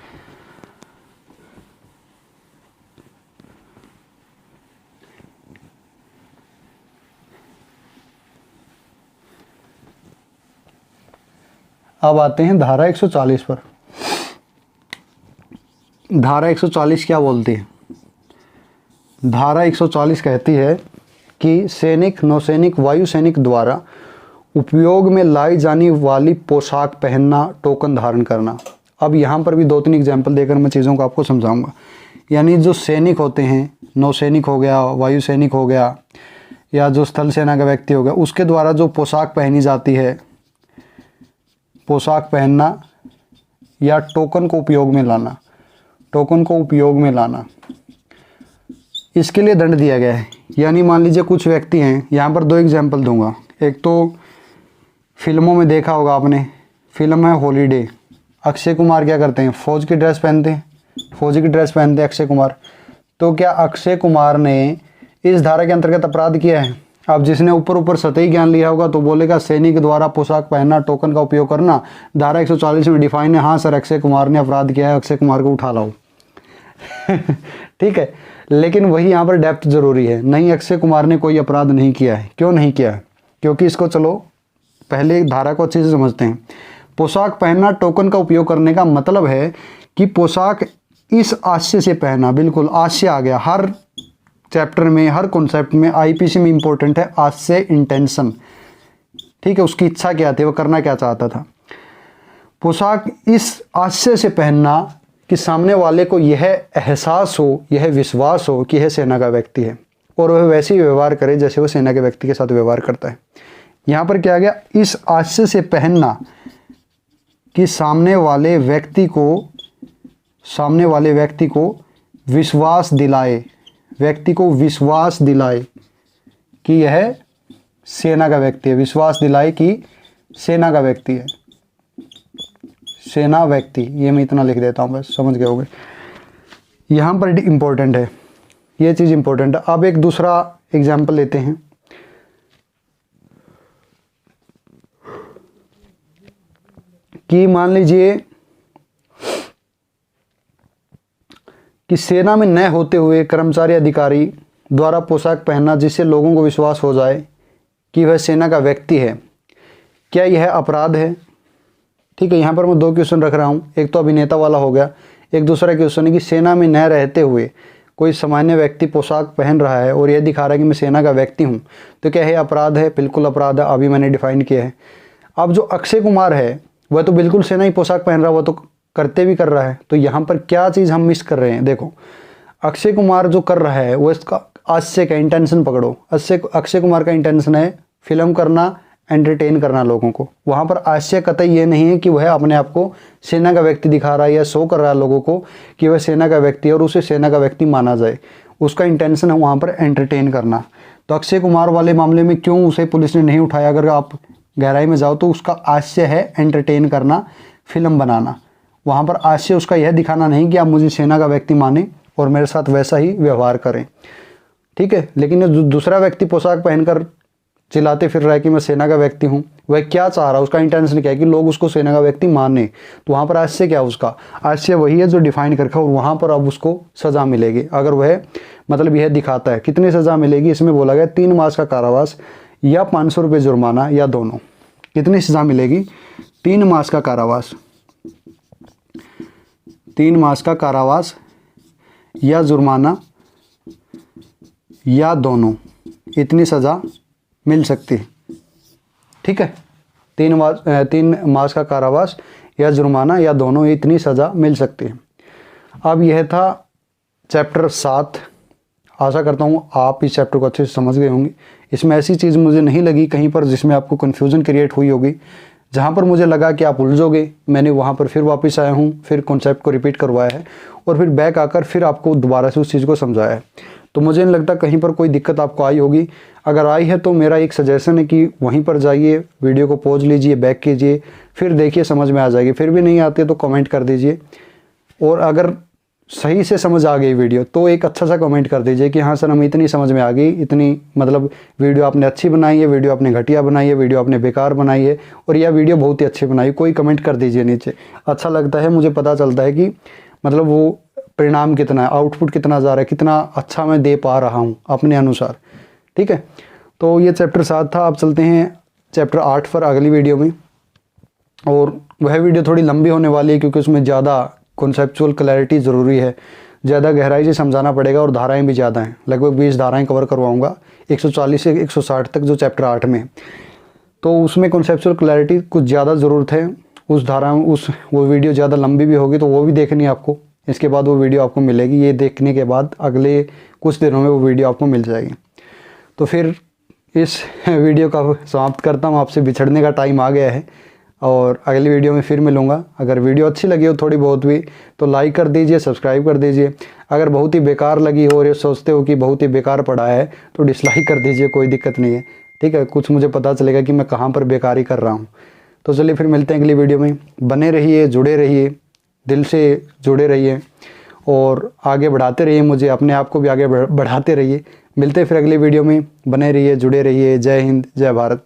अब आते हैं धारा 140 पर। धारा 140 क्या बोलती है? धारा 140 कहती है कि सैनिक, नौसैनिक, वायुसैनिक द्वारा उपयोग में लाई जाने वाली पोशाक पहनना, टोकन धारण करना। अब यहाँ पर भी 2-3 एग्जाम्पल देकर मैं चीज़ों को आपको समझाऊंगा। यानी जो सैनिक होते हैं, नौसैनिक हो गया, वायुसैनिक हो गया, या जो स्थल सेना का व्यक्ति होगा उसके द्वारा जो पोशाक पहनी जाती है, पोशाक पहनना या टोकन को उपयोग में लाना, टोकन को उपयोग में लाना, इसके लिए दंड दिया गया है। यानी मान लीजिए कुछ व्यक्ति हैं, यहाँ पर 2 एग्जाम्पल दूंगा। एक तो फिल्मों में देखा होगा आपने, फिल्म है हॉलीडे, अक्षय कुमार क्या करते हैं, फौज की ड्रेस पहनते हैं, फौजी की ड्रेस पहनते हैं अक्षय कुमार। तो क्या अक्षय कुमार ने इस धारा के अंतर्गत अपराध किया है? अब जिसने ऊपर सतही ज्ञान लिया होगा तो बोलेगा सैनिक द्वारा पोशाक पहनना, टोकन का उपयोग करना, धारा 140 में डिफाइन है। हाँ सर, अक्षय कुमार ने अपराध किया है, अक्षय कुमार को उठा लाओ। ठीक है, लेकिन वही यहाँ पर डेप्थ जरूरी है। नहीं, अक्षय कुमार ने कोई अपराध नहीं किया है। क्यों नहीं किया है? क्योंकि इसको चलो पहले धारा को अच्छे से समझते हैं। पोशाक पहनना, टोकन का उपयोग करने का मतलब है कि पोशाक इस आशय से पहना, बिल्कुल आशय आ गया हर चैप्टर में, हर कॉन्सेप्ट में, आईपीसी में इंपॉर्टेंट है आशय, इंटेंशन। ठीक है, उसकी इच्छा क्या थी, वो करना क्या चाहता था। पोशाक इस आशय से पहनना कि सामने वाले को यह एहसास हो, यह विश्वास हो कि यह सेना का व्यक्ति है और वह वैसे ही व्यवहार करे जैसे वो सेना के व्यक्ति के साथ व्यवहार करता है। यहाँ पर क्या आ गया, इस आशय से पहनना कि सामने वाले व्यक्ति को विश्वास दिलाए, व्यक्ति को विश्वास दिलाए कि यह सेना का व्यक्ति है, विश्वास दिलाए कि सेना का व्यक्ति है, सेना व्यक्ति। ये मैं इतना लिख देता हूँ, बस समझ गए होंगे। यहाँ पर इंपॉर्टेंट है, ये चीज़ इंपॉर्टेंट है। अब एक दूसरा एग्जाम्पल लेते हैं कि मान लीजिए कि सेना में न होते हुए कर्मचारी अधिकारी द्वारा पोशाक पहनना जिससे लोगों को विश्वास हो जाए कि वह सेना का व्यक्ति है, क्या यह अपराध है? ठीक है, यहाँ पर मैं 2 क्वेश्चन रख रहा हूँ। एक तो अभिनेता वाला हो गया, एक दूसरा क्वेश्चन है कि सेना में न रहते हुए कोई सामान्य व्यक्ति पोशाक पहन रहा है और यह दिखा रहा है कि मैं सेना का व्यक्ति हूँ, तो क्या यह अपराध है? बिल्कुल अपराध है, अभी मैंने डिफाइन किया है। अब जो अक्षय कुमार है वह तो बिल्कुल सेना ही पोशाक पहन रहा है, वह तो करते भी कर रहा है। तो यहाँ पर क्या चीज़ हम मिस कर रहे हैं? देखो, अक्षय कुमार जो कर रहा है वो इसका आशय का इंटेंशन पकड़ो। अक्षय कुमार का इंटेंशन है फिल्म करना, एंटरटेन करना लोगों को। वहाँ पर आशय कतई ये नहीं है कि वह अपने आप को सेना का व्यक्ति दिखा रहा है या शो कर रहा है लोगों को कि वह सेना का व्यक्ति है और उसे सेना का व्यक्ति माना जाए। उसका इंटेंशन है वहाँ पर एंटरटेन करना। तो अक्षय कुमार वाले मामले में क्यों उसे पुलिस ने नहीं उठाया? अगर आप गहराई में जाओ तो उसका आशय है एंटरटेन करना, फिल्म बनाना। वहाँ पर आशय उसका यह दिखाना नहीं कि आप मुझे सेना का व्यक्ति माने और मेरे साथ वैसा ही व्यवहार करें। ठीक है, लेकिन जो दूसरा व्यक्ति पोशाक पहनकर चिल्लाते फिर रहा है कि मैं सेना का व्यक्ति हूँ, वह क्या चाह रहा है? उसका इंटेंशन क्या है कि लोग उसको सेना का व्यक्ति माने। तो वहाँ पर आशय क्या है? उसका आशय वही है जो डिफाइन करके, और वहाँ पर अब उसको सज़ा मिलेगी अगर वह मतलब यह दिखाता है। कितनी सज़ा मिलेगी? इसमें बोला गया 3 मास का कारावास या 500 रुपये जुर्माना या दोनों। कितनी सज़ा मिलेगी? 3 मास का कारावास, 3 मास का कारावास या जुर्माना या दोनों, इतनी सज़ा मिल सकती है। ठीक है, 3 मास का कारावास या जुर्माना या दोनों, इतनी सज़ा मिल सकती है। अब यह था चैप्टर 7। आशा करता हूँ आप इस चैप्टर को अच्छे से समझ गए होंगे। इसमें ऐसी चीज़ मुझे नहीं लगी कहीं पर जिसमें आपको कन्फ्यूज़न क्रिएट हुई होगी। जहाँ पर मुझे लगा कि आप उलझोगे, मैंने वहाँ पर फिर वापस आया हूँ, फिर कॉन्सेप्ट को रिपीट करवाया है और फिर बैक आकर फिर आपको दोबारा से उस चीज़ को समझाया है। तो मुझे नहीं लगता कहीं पर कोई दिक्कत आपको आई होगी। अगर आई है तो मेरा एक सजेशन है कि वहीं पर जाइए, वीडियो को पॉज लीजिए, बैक कीजिए, फिर देखिए, समझ में आ जाएगी। फिर भी नहीं आती तो कमेंट कर दीजिए, और अगर सही से समझ आ गई वीडियो तो एक अच्छा सा कमेंट कर दीजिए कि हाँ सर हमें इतनी समझ में आ गई, इतनी मतलब वीडियो आपने अच्छी बनाई है, वीडियो आपने घटिया बनाई है, वीडियो आपने बेकार बनाई है, और यह वीडियो बहुत ही अच्छी बनाई। कोई कमेंट कर दीजिए नीचे, अच्छा लगता है, मुझे पता चलता है कि मतलब वो परिणाम कितना है, आउटपुट कितना जा रहा है, कितना अच्छा मैं दे पा रहा हूँ अपने अनुसार। ठीक है, तो ये चैप्टर 7 था। अब चलते हैं चैप्टर 8 पर अगली वीडियो में, और वह वीडियो थोड़ी लंबी होने वाली है क्योंकि उसमें ज़्यादा कॉन्सेप्चुअल क्लैरिटी ज़रूरी है, ज़्यादा गहराई से समझाना पड़ेगा, और धाराएं भी ज़्यादा हैं, लगभग 20 धाराएं कवर करवाऊंगा 140 से 160 तक जो चैप्टर 8 में। तो उसमें कॉन्सेप्चुअल क्लैरिटी कुछ ज़्यादा ज़रूरत है। उस धारा वो वीडियो ज़्यादा लंबी भी होगी तो वो भी देखनी है आपको। इसके बाद वो वीडियो आपको मिलेगी, ये देखने के बाद अगले कुछ दिनों में वो वीडियो आपको मिल जाएगी। तो फिर इस वीडियो का समाप्त करता हूँ। आपसे बिछड़ने का टाइम आ गया है और अगली वीडियो में फिर मिलूँगा। अगर वीडियो अच्छी लगी हो थोड़ी बहुत भी तो लाइक कर दीजिए, सब्सक्राइब कर दीजिए। अगर बहुत ही बेकार लगी हो और ये सोचते हो कि बहुत ही बेकार पढ़ा है तो डिसलाइक कर दीजिए, कोई दिक्कत नहीं है, ठीक है। कुछ मुझे पता चलेगा कि मैं कहाँ पर बेकारी कर रहा हूँ। तो चलिए फिर मिलते हैं अगली वीडियो में। बने रहिए, जुड़े रहिए, दिल से जुड़े रहिए और आगे बढ़ाते रहिए मुझे, अपने आप को भी आगे बढ़ाते रहिए। मिलते हैं फिर अगली वीडियो में। बने रहिए, जुड़े रहिए। जय हिंद, जय भारत।